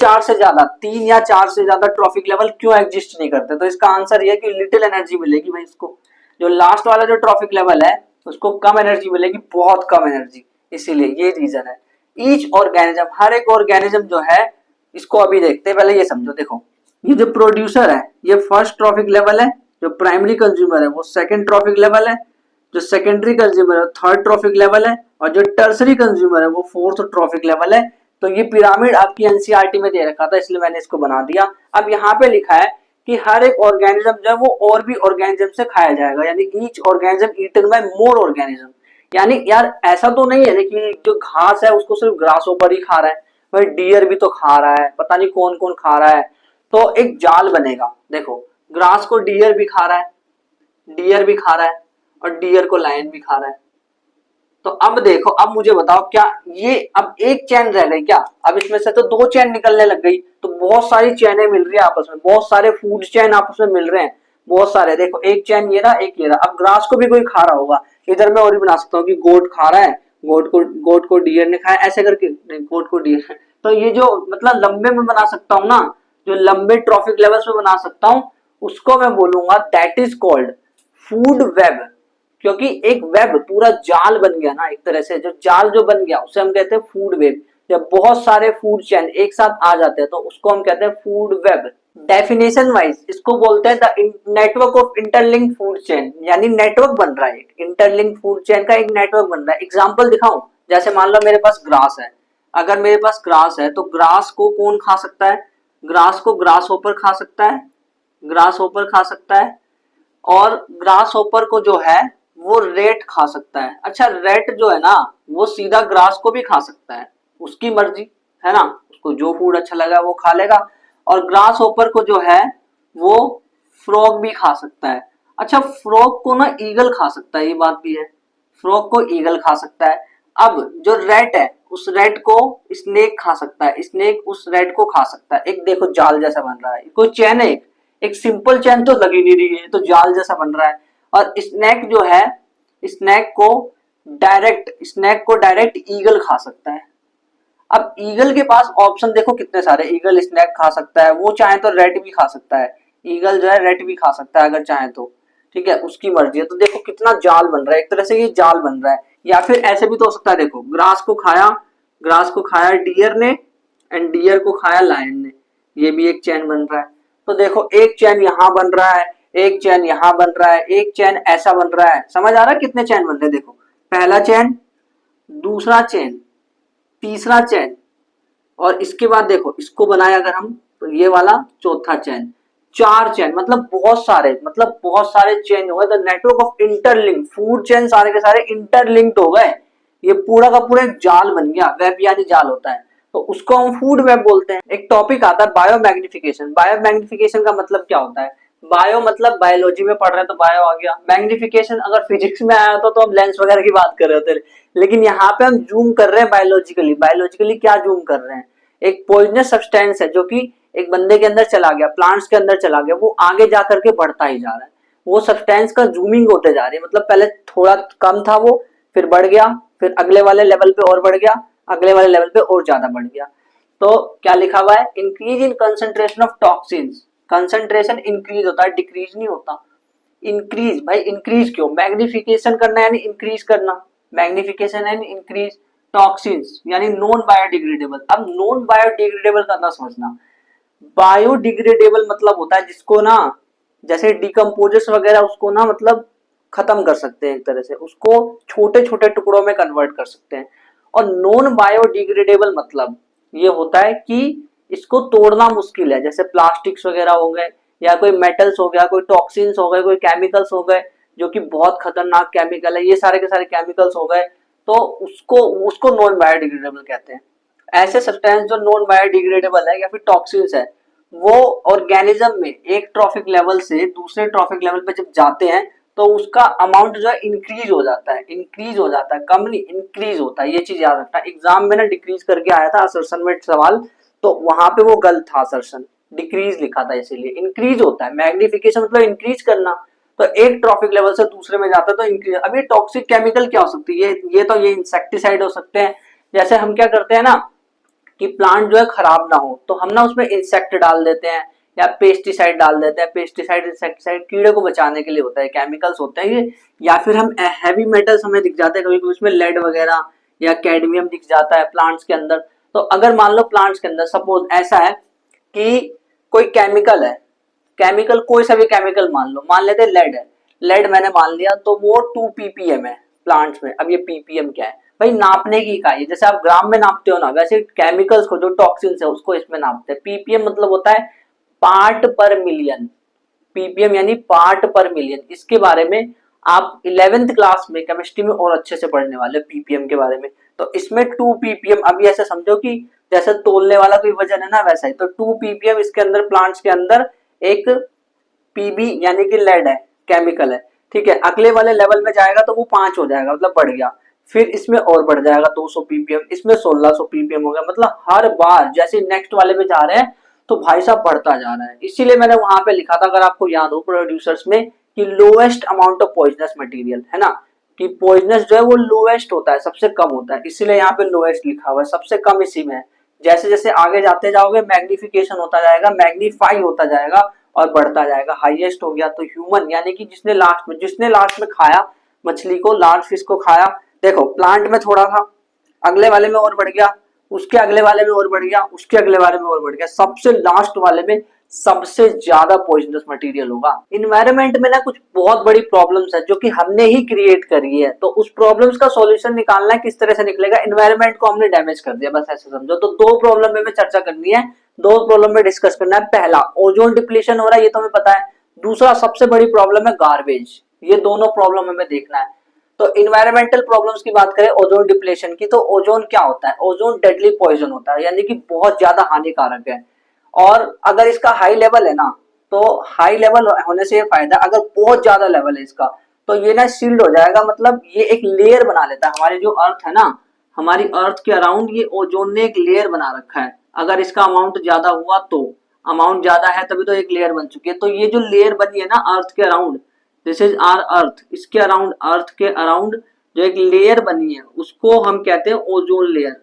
या 4 से ज्यादा ट्रॉफिक लेवल क्यों एग्जिस्ट नहीं करते, तो इसका आंसर ये है कि लिटिल एनर्जी मिलेगी भाई इसको, जो लास्ट वाला जो ट्रॉफिक लेवल है उसको कम एनर्जी मिलेगी, बहुत कम एनर्जी, इसीलिए ये रीजन है। ईच ऑर्गेनिज्म, हर एक ऑर्गेनिज्म जो है, इसको अभी देखते हैं, पहले ये समझो। देखो ये जो प्रोड्यूसर है ये फर्स्ट ट्रॉफिक लेवल है, जो प्राइमरी कंज्यूमर है वो सेकंड ट्रॉफिक लेवल है, जो सेकेंडरी कंज्यूमर है थर्ड ट्रॉफिक लेवल है, और जो टर्सरी कंज्यूमर है वो फोर्थ ट्रॉफिक लेवल है। तो ये पिरामिड आपकी एनसीईआरटी में दे रखा था, इसलिए मैंने इसको बना दिया। अब यहाँ पे लिखा है कि हर एक ऑर्गेनिज्म जो है वो और भी ऑर्गेनिज्म से खाया जाएगा, यानी each organism eaten by more organism. यानी यार ऐसा तो नहीं है कि जो घास है उसको सिर्फ ग्रासों पर ही खा रहा है, भाई डियर भी तो खा रहा है, पता नहीं कौन कौन खा रहा है। तो एक जाल बनेगा, देखो ग्रास को डियर भी खा रहा है, डियर भी खा रहा है, और डियर को लायन भी खा रहा है। तो अब देखो, अब मुझे बताओ क्या ये अब एक चैन रह गई क्या? अब इसमें से तो दो चैन निकलने लग गई, तो बहुत सारी चैनें मिल रही है आपस में, बहुत सारे फूड चैन आपस में मिल रहे हैं, बहुत सारे। देखो एक चैन ये रहा, एक ये रहा। अब ग्रास को भी कोई खा रहा होगा, इधर मैं और भी बना सकता हूँ कि गोट खा रहा है, गोट को डियर ने खाया, ऐसे करके नहीं, गोट को डियर तो ये जो मतलब लंबे में बना सकता हूँ ना, जो लंबे ट्रॉफिक लेवल्स में बना सकता हूँ, उसको मैं बोलूंगा that is called food web. क्योंकि एक वेब पूरा जाल बन गया ना, एक तरह से जो जाल जो बन गया उसे हम कहते हैं फूड वेब। जब बहुत सारे फूड चेन एक साथ आ जाते हैं तो उसको हम कहते हैं फूड वेब। डेफिनेशन वाइज इसको बोलते हैं the network of interlink food chain, यानी नेटवर्क बन रहा है, इंटरलिंक फूड चेन का एक नेटवर्क बन रहा है। एग्जाम्पल दिखाऊं, जैसे मान लो मेरे पास ग्रास है, अगर मेरे पास ग्रास है तो ग्रास को कौन खा सकता है? ग्रास को ग्रास होपर खा सकता है, ग्रास होपर खा सकता है, और ग्रास होपर को जो है वो रेट खा सकता है। अच्छा, रेट जो है ना वो सीधा ग्रास को भी खा सकता है, उसकी मर्जी है ना, उसको जो फूड अच्छा लगा वो खा लेगा। और ग्रास होपर को जो है वो फ्रॉग भी खा सकता है। अच्छा, फ्रॉग को ना ईगल खा सकता है, ये बात भी है, फ्रॉग को ईगल खा सकता है। अब जो रेट है उस रेट को स्नेक खा सकता है, स्नेक उस रेट को खा सकता है। एक देखो जाल जैसा बन रहा है, कोई चैन है, एक सिंपल चैन तो लगी नहीं रही है, तो जाल जैसा बन रहा है। और स्नेक जो है, स्नेक को डायरेक्ट ईगल खा सकता है। अब ईगल के पास ऑप्शन देखो कितने सारे, ईगल स्नेक खा सकता है, वो चाहे तो रेट भी खा सकता है, ईगल जो है रेट भी खा सकता है अगर चाहे तो, ठीक है, उसकी मर्जी है। तो देखो कितना जाल बन रहा है, एक तरह से ये जाल बन रहा है। या फिर ऐसे भी तो हो सकता है, देखो ग्रास को खाया डियर ने एंड डियर को खाया लायन ने, ये भी एक चैन बन रहा है। तो देखो एक चैन यहाँ बन रहा है, एक चैन यहाँ बन रहा है, एक चैन ऐसा बन रहा है। समझ आ रहा है कितने चैन बन रहे हैं? देखो पहला चैन, दूसरा चैन, तीसरा चैन, और इसके बाद देखो इसको बनाया अगर हम तो ये वाला चौथा चैन, चार चैन, मतलब बहुत सारे चैन हो गए। The network of interlink food chain सारे के सारे इंटरलिंक्ड हो गए, ये पूरा का पूरा एक जाल बन गया। वेब यानी जाल होता है, तो उसको हम फूड वेब बोलते हैं। एक टॉपिक आता है बायो मैग्निफिकेशन। बायो मैग्निफिकेशन का मतलब क्या होता है? बायो मतलब बायोलॉजी में पढ़ रहे हैं तो बायो आ गया, मैग्निफिकेशन अगर फिजिक्स में आया होता तो हम लेंस वगैरह की बात कर रहे होते, लेकिन यहाँ पे हम जूम कर रहे हैं बायोलॉजिकली। बायोलॉजिकली क्या जूम कर रहे हैं? एक पॉइजनस सब्सटेंस है जो कि एक बंदे के अंदर चला गया, प्लांट्स के अंदर चला गया, वो आगे जा करके बढ़ता ही जा रहा है, वो सब्सटेंस का जूमिंग होते जा रही है। मतलब पहले थोड़ा कम था वो, फिर बढ़ गया, फिर अगले वाले लेवल पे और बढ़ गया, अगले वाले लेवल पे और ज्यादा बढ़ गया। तो क्या लिखा हुआ है? Increase in concentration of toxins. Concentration increase होता है, डिक्रीज नहीं होता। इंक्रीज, भाई इंक्रीज क्यों? मैग्निफिकेशन करना यानी इंक्रीज करना, मैग्निफिकेशन यानी इंक्रीज। टॉक्सिन्स यानी नॉन बायोडिग्रेडेबल। अब नॉन बायोडिग्रेडेबल का ना समझना, बायोडिग्रेडेबल मतलब होता है जिसको ना, जैसे डिकम्पोजर्स वगैरह उसको ना मतलब खत्म कर सकते हैं, एक तरह से उसको छोटे छोटे टुकड़ों में कन्वर्ट कर सकते हैं। और नॉन बायोडिग्रेडेबल मतलब ये होता है कि इसको तोड़ना मुश्किल है, जैसे प्लास्टिक्स वगैरह हो गए, या कोई मेटल्स हो गया, कोई टॉक्सिन्स हो गए, कोई केमिकल्स हो गए जो कि बहुत खतरनाक केमिकल है, ये सारे के सारे केमिकल्स हो गए, तो उसको उसको नॉन बायोडिग्रेडेबल कहते हैं। ऐसे सब्सटेंस जो नॉन बायोडिग्रेडेबल है या फिर टॉक्सिन्स है, वो ऑर्गेनिज्म में एक ट्रॉफिक लेवल से दूसरे ट्रॉफिक लेवल पे जब जाते हैं तो उसका अमाउंट जो है इंक्रीज हो जाता है, इंक्रीज हो जाता है, कम नहीं इंक्रीज होता है। ये चीज याद रखना, एग्जाम में ना डिक्रीज करके आया था असर्शन में सवाल, तो वहां पे वो गलत था, असर्शन डिक्रीज लिखा था, इसीलिए इंक्रीज होता है। मैग्निफिकेशन मतलब इंक्रीज करना, तो एक ट्रॉफिक लेवल से दूसरे में जाता है तो इंक्रीज। अब ये टॉक्सिक केमिकल क्या हो सकती है? ये इंसेक्टिसाइड हो सकते हैं। जैसे हम क्या करते हैं ना कि प्लांट जो है खराब ना हो तो हम ना उसमें इंसेक्ट डाल देते हैं या पेस्टिसाइड डाल देते हैं। पेस्टिसाइड इंसेक्टिसाइड कीड़े को बचाने के लिए होता है, केमिकल्स होते हैं ये। या फिर हम हैवी मेटल्स हमें दिख जाते हैं कभी कभी, उसमें लेड वगैरह या कैडमियम दिख जाता है प्लांट्स के अंदर। तो अगर मान लो प्लांट्स के अंदर सपोज ऐसा है कि कोई केमिकल है, केमिकल कोई सा भी केमिकल मान लेते लेड है, लेड मैंने मान लिया तो वो 2 ppm है प्लांट्स में। अब ये ppm क्या है भाई? नापने की इकाई, जैसे आप ग्राम में नापते हो ना, वैसे केमिकल्स को जो टॉक्सिन्स है उसको इसमें नापते हैं। ppm मतलब होता है पार्ट पर मिलियन, ppm यानी पार्ट पर मिलियन। इसके बारे में आप 11th क्लास में केमिस्ट्री में और अच्छे से पढ़ने वाले ppm के बारे में। तो इसमें 2 ppm, अभी ऐसे समझो कि जैसे तोलने वाला कोई वजन है ना वैसा ही, तो 2 ppm इसके अंदर प्लांट्स के अंदर एक पीबी यानी कि लेड है, केमिकल है, ठीक है। अगले वाले लेवल में जाएगा तो वो 5 हो जाएगा, मतलब बढ़ गया। फिर इसमें और बढ़ जाएगा 200 ppm, इसमें 1600 ppm हो गया। मतलब हर बार जैसे नेक्स्ट वाले पे जा रहे हैं तो भाई साहब बढ़ता जा रहा है। इसीलिए मैंने वहां पे लिखा था, अगर आपको याद हो प्रोड्यूसर्स में, कि lowest amount of poisonous material, है ना, कि पॉइजनस जो है वो लोएस्ट होता है, सबसे कम होता है, इसीलिए यहाँ पे लोएस्ट लिखा हुआ है, सबसे कम इसी में है। जैसे जैसे आगे जाते जाओगे मैग्निफिकेशन होता जाएगा, मैग्नीफाई होता जाएगा और बढ़ता जाएगा। हाईएस्ट हो गया तो ह्यूमन, यानी कि जिसने लास्ट में खाया मछली को, लार्ज फिश को खाया, देखो प्लांट में थोड़ा था, अगले वाले में और बढ़ गया, उसके अगले वाले में और बढ़ गया, उसके अगले वाले में और बढ़ गया, सबसे लास्ट वाले में सबसे ज्यादा पॉइजनस मटेरियल होगा। इन्वायरमेंट में ना कुछ बहुत बड़ी प्रॉब्लम्स है जो कि हमने ही क्रिएट करी है, तो उस प्रॉब्लम्स का सॉल्यूशन निकालना है, किस तरह से निकलेगा। इन्वायरमेंट को हमने डैमेज कर दिया, बस ऐसे समझो। तो दो प्रॉब्लम में चर्चा करनी है, दो प्रॉब्लम में डिस्कस करना है। पहला, ओजोन डिप्लीशन हो रहा है, ये तो हमें पता है। दूसरा सबसे बड़ी प्रॉब्लम है गार्बेज। ये दोनों प्रॉब्लम हमें देखना है। तो इन्वायरमेंटल प्रॉब्लम्स की बात करें ओजोन डिप्लीशन की, तो ओजोन क्या होता है, ओजोन डेडली पॉइजन होता है, यानी कि बहुत ज्यादा हानिकारक है। और अगर इसका हाई लेवल है ना, तो हाई लेवल होने से ये फायदा, अगर बहुत ज्यादा लेवल है इसका तो ये ना शील्ड हो जाएगा, मतलब ये एक लेयर बना लेता है। हमारी जो अर्थ है ना, हमारी अर्थ के अराउंड ये ओजोन ने एक लेयर बना रखा है। अगर इसका अमाउंट ज्यादा हुआ तो, अमाउंट ज्यादा है तभी तो एक लेयर बन चुकी है। तो ये जो लेयर बनी है ना अर्थ के अराउंड, दिस इज आर अर्थ, इसके अराउंड, अर्थ के अराउंड जो एक लेयर बनी है उसको हम कहते हैं ओजोन लेयर।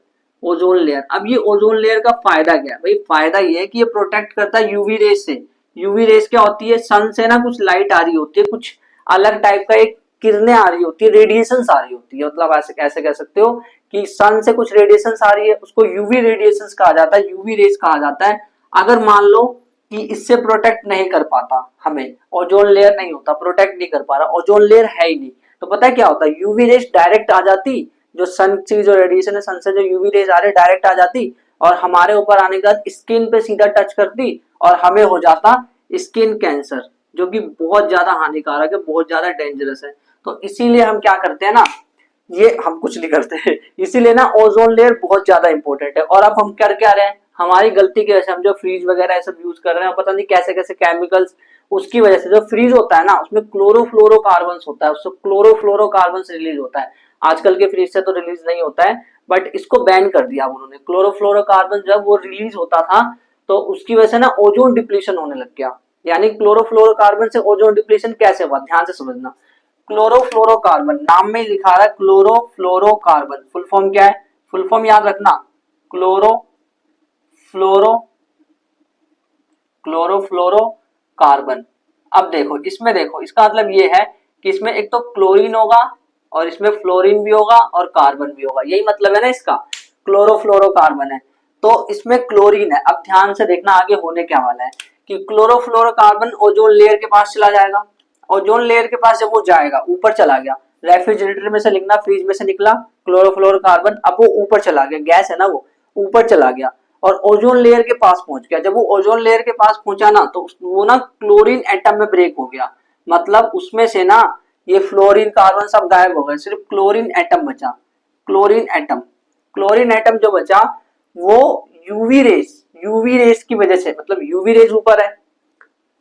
ओजोन लेयर, अब ये ओजोन लेयर का फायदा क्या है भाई, फायदा ये है कि ये प्रोटेक्ट करता है यूवी रेस से। यूवी रेस क्या होती है, सन से ना कुछ लाइट आ रही होती है, कुछ अलग टाइप का एक किरणें आ रही होती है, रेडिएशन आ रही होती है, मतलब ऐसे कैसे कह सकते हो कि सन से कुछ रेडिएशन आ रही है, उसको यूवी रेडिएशन कहा जाता है, यूवी रेस कहा जाता है। अगर मान लो कि इससे प्रोटेक्ट नहीं कर पाता हमें, ओजोन लेयर नहीं होता, प्रोटेक्ट नहीं कर पा रहा, ओजोन लेयर है ही नहीं, तो पता है क्या होता है, यूवी रेस डायरेक्ट आ जाती, जो सन से जो रेडिएशन है, सन से जो यूवी रेज आ रहे डायरेक्ट आ जाती और हमारे ऊपर आने के बाद स्किन पे सीधा टच करती और हमें हो जाता स्किन कैंसर, जो कि बहुत ज्यादा हानिकारक है, बहुत ज्यादा डेंजरस है। तो इसीलिए हम क्या करते हैं ना, ये हम कुछ नहीं करते हैं, इसीलिए ना ओजोन लेयर बहुत ज्यादा इंपॉर्टेंट है। और अब हम कर क्या रहे हैं, हमारी गलती की वजह से हम जो फ्रीज वगैरह सब यूज कर रहे हैं, पता नहीं कैसे कैसे केमिकल्स, उसकी वजह से जो फ्रीज होता है ना उसमें क्लोरोफ्लोरोकार्बन होता है, उससे क्लोरोफ्लोरोकार्बन रिलीज होता है। आजकल के फ्रीज से तो रिलीज नहीं होता है, बट इसको बैन कर दिया उन्होंने। क्लोरोफ्लोरोकार्बन जब वो रिलीज होता था तो उसकी वजह से ना ओजोन डिप्लीशन होने लग गया। यानी क्लोरोफ्लोरोकार्बन से ओजोन डिप्लीशन कैसे हुआ, ध्यान से समझना। क्लोरोफ्लोरोकार्बन नाम में लिखा रहा है क्लोरोफ्लोरोकार्बन, फुल फॉर्म क्या है, फुल फॉर्म याद रखना, क्लोरोफ्लोरो क्लोरोफ्लोरोकार्बन। अब देखो इसमें, देखो इसका मतलब ये है कि इसमें एक तो क्लोरीन होगा और इसमें फ्लोरीन भी होगा और कार्बन भी होगा, यही मतलब है ना इसका, क्लोरोफ्लोरोकार्बन है तो इसमें क्लोरीन है। अब ध्यान से देखना आगे होने क्या वाला है कि क्लोरोफ्लोरोकार्बन ओजोन लेयर के पास चला जाएगा, ओजोन लेयर के पास जब वो जाएगा, ऊपर चला गया, रेफ्रिजरेटर में से लिखना, फ्रिज में से निकला क्लोरोफ्लोरोकार्बन, अब वो ऊपर चला गया, गैस है ना वो ऊपर चला गया और ओजोन लेयर के पास पहुंच गया। जब वो ओजोन लेयर के पास पहुंचा ना तो वो ना क्लोरीन एटम में ब्रेक हो गया, मतलब उसमें से ना ये फ्लोरीन कार्बन सब गायब हो गए, सिर्फ क्लोरीन एटम बचा। क्लोरीन एटम, क्लोरीन एटम जो बचा वो यूवी रेस की वजह से, मतलब यूवी रेस ऊपर है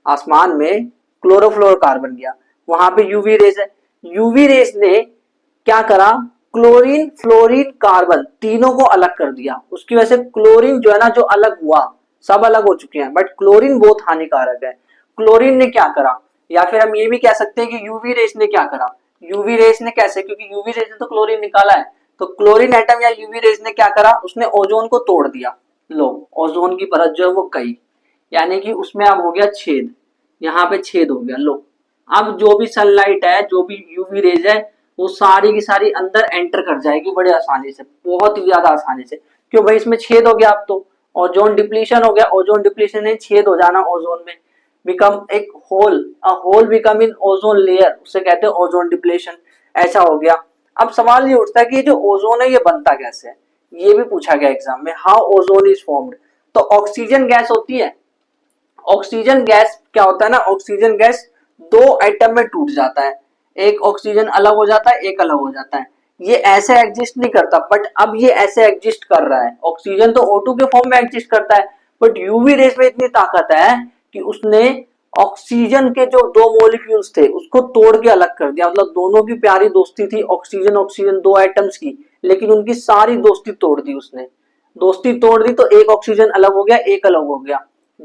आसमान में, क्लोरोफ्लोरोकार्बन गया, वहां पे यूवी रेस है, यूवी रेस ने क्या करा, क्लोरीन फ्लोरीन कार्बन तीनों को अलग कर दिया। उसकी वजह से क्लोरीन जो है ना, जो अलग हुआ, सब अलग हो चुके हैं, बट क्लोरीन बहुत हानिकारक है। क्लोरीन ने क्या करा, या फिर हम ये भी कह सकते हैं कि यूवी रेस ने क्या करा, यूवी रेस ने कैसे, क्योंकि यूवी रेस ने तो क्लोरीन निकाला है, तो क्लोरीन एटम या यूवी रेस ने क्या करा, उसने ओजोन को तोड़ दिया। लो ओजोन की परत जो है वो गई, यानी कि उसमें अब हो गया छेद, यहाँ पे छेद हो गया। लो अब जो भी सनलाइट है, जो भी यूवी रेज है, वो सारी की सारी अंदर एंटर कर जाएगी बड़े आसानी से, बहुत ही ज्यादा आसानी से। क्यों भाई, इसमें छेद हो गया, अब तो ओजोन डिप्लीशन हो गया, ओजोन डिप्लीशन है छेद हो जाना ओजोन में, बिकम एक hole, a hole become in ozone layer, उसे कहते हैं ओजोन डिप्लीशन, ऐसा हो गया। अब सवाल ये उठता है कि ये जो ओजोन है ये बनता कैसे है, ये भी पूछा गया एग्जाम में, हाउ ओजोन इज फॉर्म्ड। तो ऑक्सीजन गैस होती है, ऑक्सीजन गैस क्या होता है ना, ऑक्सीजन गैस दो एटम में टूट जाता है, एक ऑक्सीजन अलग हो जाता है, एक अलग हो जाता है। ये ऐसे एग्जिस्ट नहीं करता, बट अब ये ऐसे एग्जिस्ट कर रहा है। ऑक्सीजन तो O2 के फॉर्म में एग्जिस्ट करता है, बट यूवी रेस में इतनी ताकत है कि उसने ऑक्सीजन के जो दो मॉलिक्यूल्स थे उसको तोड़ के अलग कर दिया, मतलब दोनों की प्यारी दोस्ती थी ऑक्सीजन ऑक्सीजन दो एटम्स की, लेकिन उनकी सारी दोस्ती तोड़ दी उसने। दोस्ती तोड़ दी तो एक ऑक्सीजन अलग हो गया, एक अलग हो गया।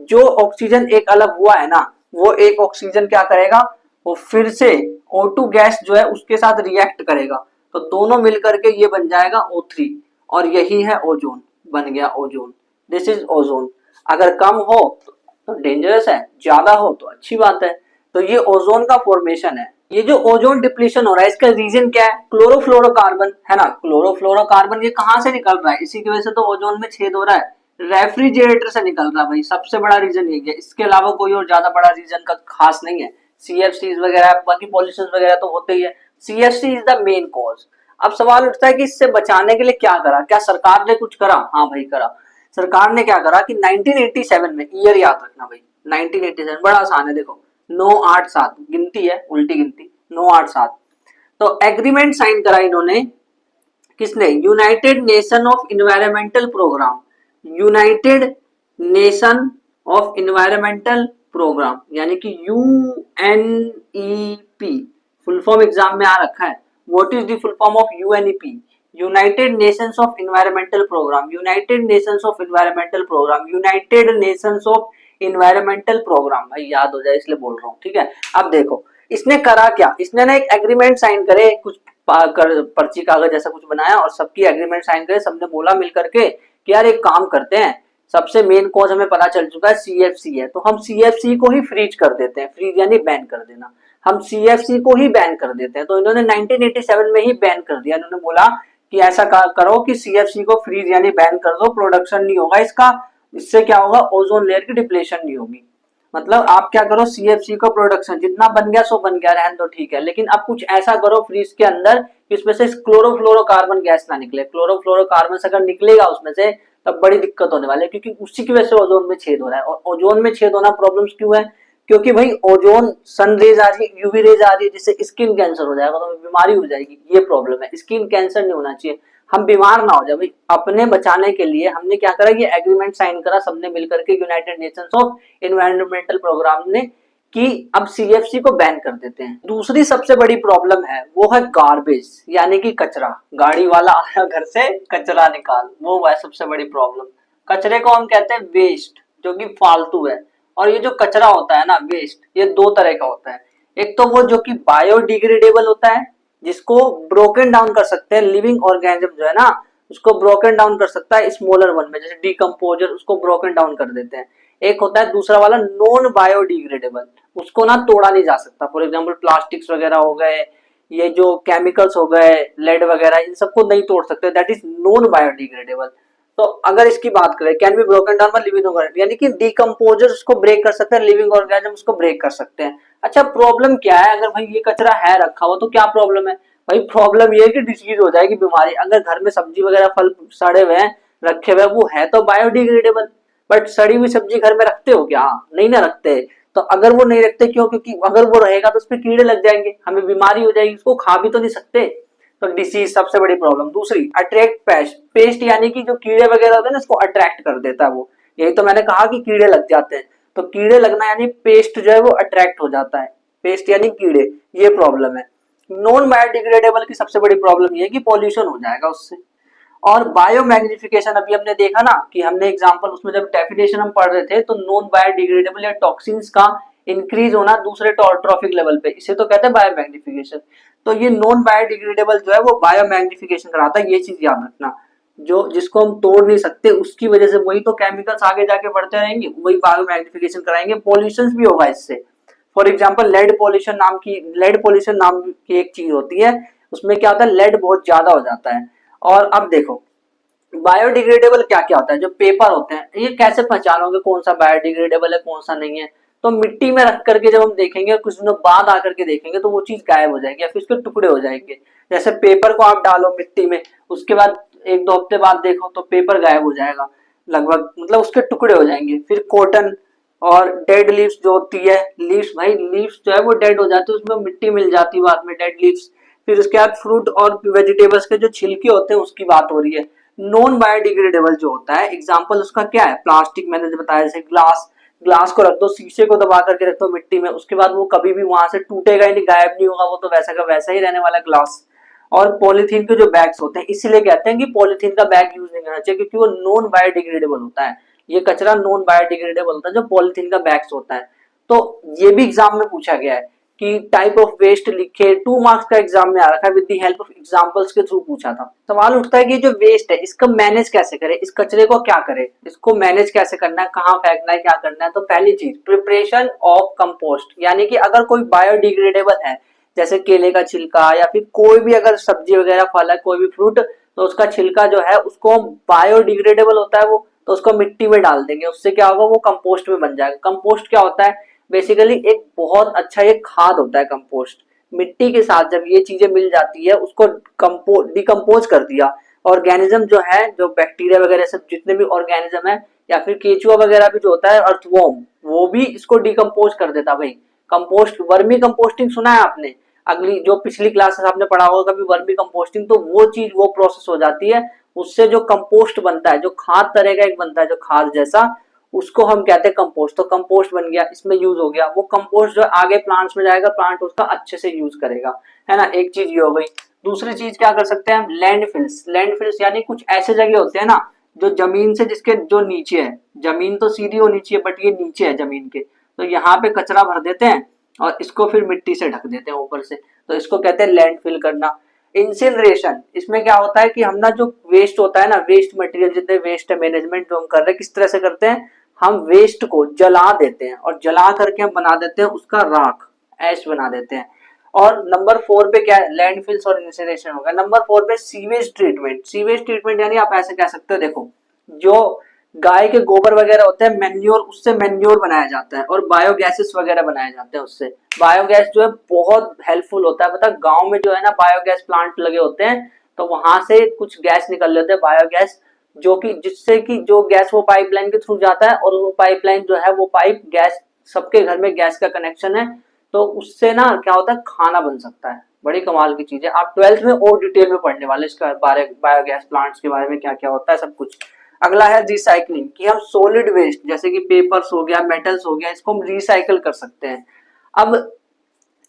जो ऑक्सीजन एक अलग हुआ है ना, वो एक ऑक्सीजन क्या करेगा, वो फिर से O2 गैस जो है उसके साथ रिएक्ट करेगा, तो दोनों मिलकर के ये बन जाएगा O3, और यही है ओजोन, बन गया ओजोन। This is ozone. अगर कम हो तो डेंजरस है, ज्यादा हो तो अच्छी बात है। तो ये ओजोन का फॉर्मेशन है। ये जो ओजोन डिप्लीशन हो रहा है इसका रीजन क्या है, क्लोरोफ्लोरोकार्बन है ना। क्लोरोफ्लोरोकार्बन ये कहां से निकल रहा है, इसी की वजह से तो ओजोन में छेद हो रहा है, रेफ्रिजरेटर से निकल रहा है भाई, सबसे बड़ा रीजन यही है। इसके अलावा कोई और ज्यादा बड़ा रीजन का खास नहीं है। CFCs वगैरह बाकी पॉल्यूशन वगैरह तो होते ही है, CFC is the main cause. अब सवाल उठता है कि इससे बचाने के लिए क्या करा, क्या सरकार ने कुछ करा? हाँ भाई करा। सरकार ने क्या करा कि 1987 में, ईयर याद रखना भाई, 1987 बड़ा आसान है, देखो 987 गिनती है, उल्टी गिनती, 987। तो एग्रीमेंट साइन करा इन्होंने, किसने, United Nation of environmental programme, United Nation of environmental programme यानी कि UNEP, फुल फॉर्म एग्जाम में आ रखा है। What is the full form of UNEP? United Nations of environmental programme, United Nations of environmental programme, United Nations of environmental programme, भाई याद हो जाए इसलिए बोल रहा हूँ, ठीक है। अब देखो इसने करा क्या, इसने ना एक एग्रीमेंट साइन करे, कुछ पर्ची कागज ऐसा कुछ बनाया और सबकी एग्रीमेंट साइन करे, सबने बोला मिल करके कि यार एक काम करते हैं, सबसे मेन कॉज हमें पता चल चुका है CFC है, तो हम CFC को ही फ्रीज कर देते हैं, फ्रीज यानी बैन कर देना, हम CFC को ही बैन कर देते हैं। तो इन्होंने 1987 में ही बैन कर दिया, इन्होंने बोला कि ऐसा करो कि CFC को फ्रीज यानी बैन कर दो, प्रोडक्शन नहीं होगा इसका, इससे क्या होगा, ओजोन लेयर की डिप्लेशन नहीं होगी। मतलब आप क्या करो, CFC को प्रोडक्शन जितना बन गया सो बन गया, रहन दो ठीक है, लेकिन अब कुछ ऐसा करो फ्रीज के अंदर इसमें से क्लोरोफ्लोरोकार्बन गैस ना निकले। क्लोरोफ्लोरोकार्बन अगर निकलेगा उसमें से तब बड़ी दिक्कत होने वाली है, क्योंकि उसी की वजह से ओजोन में छेद हो रहा है। और ओजोन में छेद होना प्रॉब्लम्स क्यों है, क्योंकि भाई ओजोन सन रेज आ रही है, यूवी रेज आ रही है, जिससे स्किन कैंसर हो जाएगा, तो बीमारी हो जाएगी, ये प्रॉब्लम है। स्किन कैंसर नहीं होना चाहिए, हम बीमार ना हो जाए भाई। अपने बचाने के लिए हमने क्या करा, ये एग्रीमेंट साइन करा सबने मिलकर के, United Nations of environmental programme ने, कि अब CFC को बैन कर देते हैं। दूसरी सबसे बड़ी प्रॉब्लम है वो है गार्बेज यानी कि कचरा। गाड़ी वाला आया घर से कचरा निकाल, वो है सबसे बड़ी प्रॉब्लम। कचरे को हम कहते हैं वेस्ट, जो कि फालतू है। और ये जो कचरा होता है ना वेस्ट, ये दो तरह का होता है। एक तो वो जो कि बायोडिग्रेडेबल होता है, जिसको ब्रोकन डाउन कर सकते हैं, लिविंग ऑर्गेनिज्म जो है ना उसको ब्रोकन डाउन कर सकता है स्मॉलर वन में, जैसे डिकम्पोजर उसको ब्रोकन डाउन कर देते हैं। एक होता है दूसरा वाला नॉन बायोडिग्रेडेबल, उसको ना तोड़ा नहीं जा सकता। फॉर एग्जांपल प्लास्टिक्स वगैरह हो गए, ये जो केमिकल्स हो गए, लेड वगैरह, इन सबको नहीं तोड़ सकते, दैट इज नॉन बायोडिग्रेडेबल। तो अगर इसकी बात करें can be broken down by living organism, यानी कि डिकम्पोजर उसको ब्रेक कर सकते हैं, लिविंग ऑर्गेनिज्म उसको ब्रेक कर सकते हैं। अच्छा प्रॉब्लम क्या है, अगर भाई ये कचरा है रखा हुआ तो क्या प्रॉब्लम है भाई, प्रॉब्लम ये है कि डिसीज हो जाएगी, बीमारी। अगर घर में सब्जी वगैरह फल सड़े हुए हैं रखे हुए, वो है तो बायोडिग्रेडेबल, बट सड़ी हुई सब्जी घर में रखते हो क्या, नहीं ना रखते। तो अगर वो नहीं रखते क्यों, क्योंकि अगर वो रहेगा तो उसपे कीड़े लग जाएंगे, हमें बीमारी हो जाएगी, उसको खा भी तो नहीं सकते, तो डिसीज सबसे बड़ी प्रॉब्लम। दूसरी अट्रैक्ट पेस्ट, पेस्ट यानी कि जो कीड़े वगैरह होते हैं ना इसको अट्रैक्ट कर देता है वो, यही तो मैंने कहा कि कीड़े लग जाते हैं, तो कीड़े लगना यानी पेस्ट जो है वो अट्रैक्ट हो जाता है, पेस्ट यानी कीड़े, ये प्रॉब्लम है। नॉन बायोडिग्रेडेबल की सबसे बड़ी प्रॉब्लम ये है कि पॉल्यूशन हो जाएगा उससे। और बायो मैग्निफिकेशन, अभी हमने देखा ना कि हमने एग्जांपल उसमें जब डेफिनेशन हम पढ़ रहे थे, तो नॉन बायोडिग्रेडेबल या टॉक्सिन्स का इंक्रीज होना दूसरे ट्रॉफिक लेवल पे, इसे तो कहते हैं बायो मैग्निफिकेशन। तो ये नॉन बायोडिग्रेडेबल जो है वो बायो मैग्निफिकेशन कराता है, ये चीज याद रखना। जो जिसको हम तोड़ नहीं सकते उसकी वजह से वही तो केमिकल्स आगे जाके बढ़ते रहेंगे, वही बायो मैग्निफिकेशन कराएंगे, पॉल्यूशन भी होगा इससे। फॉर एग्जाम्पल लेड पोल्यूशन नाम की एक चीज होती है, उसमें क्या होता है, लेड बहुत ज्यादा हो जाता है। और अब देखो बायोडिग्रेडेबल क्या क्या होता है, जो पेपर होते हैं, ये कैसे पहचानोगे कौन सा बायोडिग्रेडेबल है कौन सा नहीं है, तो मिट्टी में रख करके जब हम देखेंगे, कुछ दिनों बाद आकर के देखेंगे तो वो चीज गायब हो जाएगी या फिर उसके टुकड़े हो जाएंगे। जैसे पेपर को आप डालो मिट्टी में, उसके बाद एक दो हफ्ते बाद देखो तो पेपर गायब हो जाएगा लगभग, मतलब उसके टुकड़े हो जाएंगे। फिर कॉटन और डेड लीव्स जो होती है, लीव्स भाई लीव्स जो है वो डेड हो जाती है, उसमें मिट्टी मिल जाती है बाद में, डेड लीव्स। फिर उसके बाद फ्रूट और वेजिटेबल्स के जो छिलके होते हैं उसकी बात हो रही है। नॉन बायोडिग्रेडेबल जो होता है, एग्जांपल उसका क्या है, प्लास्टिक, मैंने जो बताया जैसे ग्लास, ग्लास को रख दो, शीशे को दबा करके रख दो मिट्टी में, उसके बाद वो कभी भी वहां से टूटेगा ही नहीं, गायब नहीं होगा, वो तो वैसा का वैसा ही रहने वाला ग्लास। और पॉलीथीन के जो बैग्स होते हैं, इसीलिए कहते हैं कि पॉलीथीन का बैग यूज नहीं करना चाहिए, क्योंकि वो नॉन बायोडिग्रेडेबल होता है। ये कचरा नॉन बायोडिग्रेडेबल होता है जो पॉलीथीन का बैग्स होता है। तो ये भी एग्जाम में पूछा गया है कि टाइप ऑफ वेस्ट लिखे, 2 मार्क्स का एग्जाम में आ रखा है, with the help of examples के थ्रू पूछा था। सवाल उठता है कि जो वेस्ट है इसका मैनेज कैसे करें, इस कचरे को क्या करें, इसको मैनेज कैसे करना है, कहाँ फेंकना है, क्या करना है। तो पहली चीज प्रिपरेशन ऑफ कंपोस्ट, यानी कि अगर कोई बायोडिग्रेडेबल है जैसे केले का छिलका या फिर कोई भी अगर सब्जी वगैरह फल है, कोई भी फ्रूट, तो उसका छिलका जो है उसको बायोडिग्रेडेबल होता है वो, तो उसको मिट्टी में डाल देंगे, उससे क्या होगा वो कंपोस्ट में बन जाएगा। कंपोस्ट क्या होता है, बेसिकली एक बहुत अच्छा ये खाद होता है कंपोस्ट। मिट्टी के साथ जब ये चीजें मिल जाती है, उसको डिकम्पोज कर दिया, ऑर्गेनिज्म जो है, जो बैक्टीरिया वगैरह सब जितने भी ऑर्गेनिज्म है, या फिर केचुआ वगैरह भी जो होता है, अर्थवॉर्म, वो भी इसको डिकम्पोज कर देता भाई। कंपोस्ट, वर्मी कंपोस्टिंग सुना है आपने, अगली जो पिछली क्लासेस आपने पढ़ा होगा कभी वर्मी कंपोस्टिंग, तो वो चीज वो प्रोसेस हो जाती है, उससे जो कंपोस्ट बनता है, जो खाद तरह का एक बनता है, जो खाद जैसा, उसको हम कहते हैं कंपोस्ट। तो कंपोस्ट बन गया, इसमें यूज हो गया, वो कंपोस्ट जो आगे प्लांट्स में जाएगा, प्लांट उसका अच्छे से यूज करेगा, है ना। एक चीज ये हो गई। दूसरी चीज क्या कर सकते हैं हम, लैंडफिल्स। लैंडफिल्स यानी कुछ ऐसे जगह होते हैं ना जो जमीन से, जिसके जो नीचे है, जमीन तो सीधी होनी चाहिए बट ये नीचे है जमीन के, तो यहाँ पे कचरा भर देते हैं और इसको फिर मिट्टी से ढक देते हैं ऊपर से, तो इसको कहते हैं लैंडफिल करना। इंसिनरेशन, इसमें क्या होता है कि हम ना जो वेस्ट होता है ना, वेस्ट मटेरियल जितने वेस्ट है, मैनेजमेंट जो हम कर रहे हैं किस तरह से करते हैं, हम वेस्ट को जला देते हैं और जला करके हम बना देते हैं उसका राख, ऐश बना देते हैं। और नंबर 4 पे क्या है, लैंडफिल्स और इंसिनरेशन हो गया। नंबर 4 पे सीवेज ट्रीटमेंट। सीवेज ट्रीटमेंट यानी आप ऐसे कह सकते हो, देखो जो गाय के गोबर वगैरह होते हैं, मैन्योर, उससे मैन्योर बनाया जाता है और बायोगैसेस वगैरह बनाए जाते हैं उससे। बायोगैस जो है बहुत हेल्पफुल होता है, पता है गांव में जो है ना बायोगैस प्लांट लगे होते हैं, तो वहां से कुछ गैस निकल लेते हैं बायोगैस, जो कि जिससे कि जो गैस वो पाइपलाइन के थ्रू जाता है, और वो पाइपलाइन जो है वो पाइप गैस, सबके घर में गैस का कनेक्शन है, तो उससे ना क्या होता है खाना बन सकता है। बड़ी कमाल की चीज है, आप 12th में और डिटेल में पढ़ने वाले इसका बारे, बायोगैस प्लांट्स के बारे में क्या क्या होता है सब कुछ। अगला है रिसाइकलिंग, कि हम सॉलिड वेस्ट जैसे कि पेपर्स हो गया, मेटल्स हो गया, इसको हम रिसाइकल कर सकते हैं। अब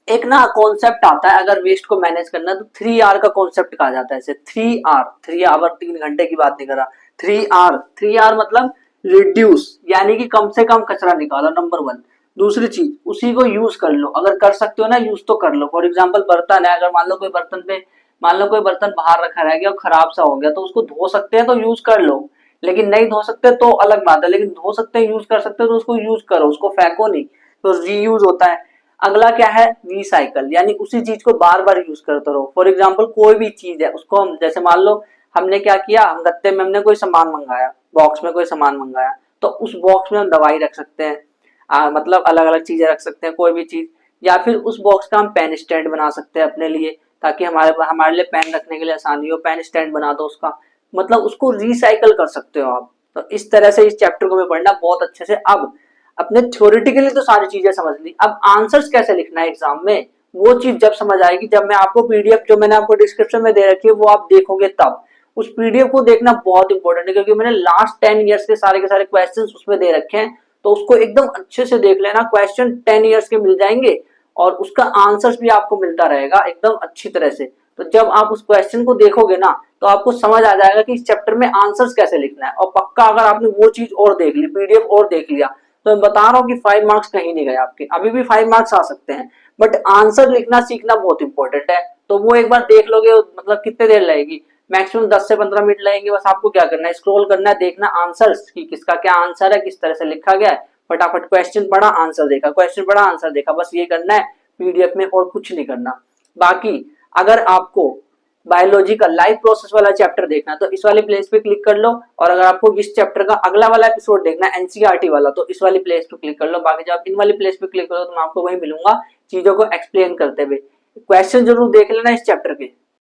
एक ना कॉन्सेप्ट आता है अगर वेस्ट को मैनेज करना, तो 3R का कॉन्सेप्ट कहा जाता है इसे। 3 आवर 3 घंटे की बात नहीं कर रहा, 3R मतलब रिड्यूस, यानी कि कम से कम कचरा निकालो, नंबर 1। दूसरी चीज, उसी को यूज कर लो, अगर कर सकते हो ना यूज तो कर लो। फॉर एग्जाम्पल बर्तन है, अगर मान लो कोई बर्तन बाहर रखा रह गया और खराब सा हो गया, तो उसको धो सकते हैं तो यूज कर लो, लेकिन नहीं धो सकते तो अलग बात है, लेकिन धो सकते हैं, यूज कर सकते हो तो उसको यूज करो, उसको फेंको नहीं, तो रीयूज होता है। अगला क्या है, रिसाइकल, यानी उसी चीज को बार बार यूज करते रहो। फॉर एग्जाम्पल कोई भी चीज है, उसको हम जैसे मान लो हमने क्या किया, हम गत्ते में हमने कोई सामान मंगाया, बॉक्स में कोई सामान मंगाया, तो उस बॉक्स में हम दवाई रख सकते हैं, मतलब अलग अलग चीजें रख सकते हैं, कोई भी चीज, या फिर उस बॉक्स का हम पेन स्टैंड बना सकते हैं अपने लिए, ताकि हमारे लिए पेन रखने के लिए आसानी हो, पेन स्टैंड बना दो उसका, मतलब उसको रिसाइकल कर सकते हो आप। तो इस तरह से इस चैप्टर को मैं पढ़ना बहुत अच्छे से। अब अपने थ्योरेटिकली तो सारी चीजें समझ ली, अब आंसर्स कैसे लिखना है एग्जाम में, वो चीज जब समझ आएगी, जब मैं आपको पीडीएफ जो मैंने आपको डिस्क्रिप्शन में दे रखी है वो आप देखोगे तब। उस पीडीएफ को देखना बहुत इंपॉर्टेंट है, क्योंकि मैंने लास्ट 10 ईयर्स के सारे क्वेश्चंस उसमें दे रखे हैं, तो उसको एकदम अच्छे से देख लेना। क्वेश्चन 10 ईयर्स के मिल जाएंगे और उसका आंसर्स भी आपको मिलता रहेगा एकदम अच्छी तरह से। तो जब आप उस क्वेश्चन को देखोगे ना, तो आपको समझ आ जाएगा कि इस चैप्टर में आंसर्स कैसे लिखना है। और पक्का अगर आपने वो चीज और देख ली, पीडीएफ और देख लिया, तो मैं बता रहा हूँ कि 5 मार्क्स कहीं नहीं गए आपके, अभी भी 5 मार्क्स आ सकते हैं, बट आंसर लिखना सीखना बहुत इंपॉर्टेंट है। तो वो एक बार देख लोगे, मतलब कितने देर लगेगी, मैक्सिमम 10 से 15 मिनट लगेंगे। बस आपको क्या करना है, स्क्रॉल करना है, देखना आंसर्स की किसका क्या आंसर है, किस तरह से लिखा गया है, फटाफट क्वेश्चन पढ़ा आंसर देखा, क्वेश्चन पढ़ा आंसर देखा, बस ये करना है पीडीएफ में, और कुछ नहीं करना। बाकी अगर आपको बायोलॉजी का लाइफ प्रोसेस वाला चैप्टर देखना, तो इस वाले प्लेस पे क्लिक कर लो, और अगर आपको इस चैप्टर का अगला वाला एपिसोड देखना है एनसीईआरटी वाला, तो इस वाली प्लेस पे क्लिक कर लो। बाकी जब आप इन वाली प्लेस पे क्लिक करो तो मैं आपको वही मिलूंगा चीजों को एक्सप्लेन करते हुए। क्वेश्चन जरूर देख लेना इस चैप्टर के।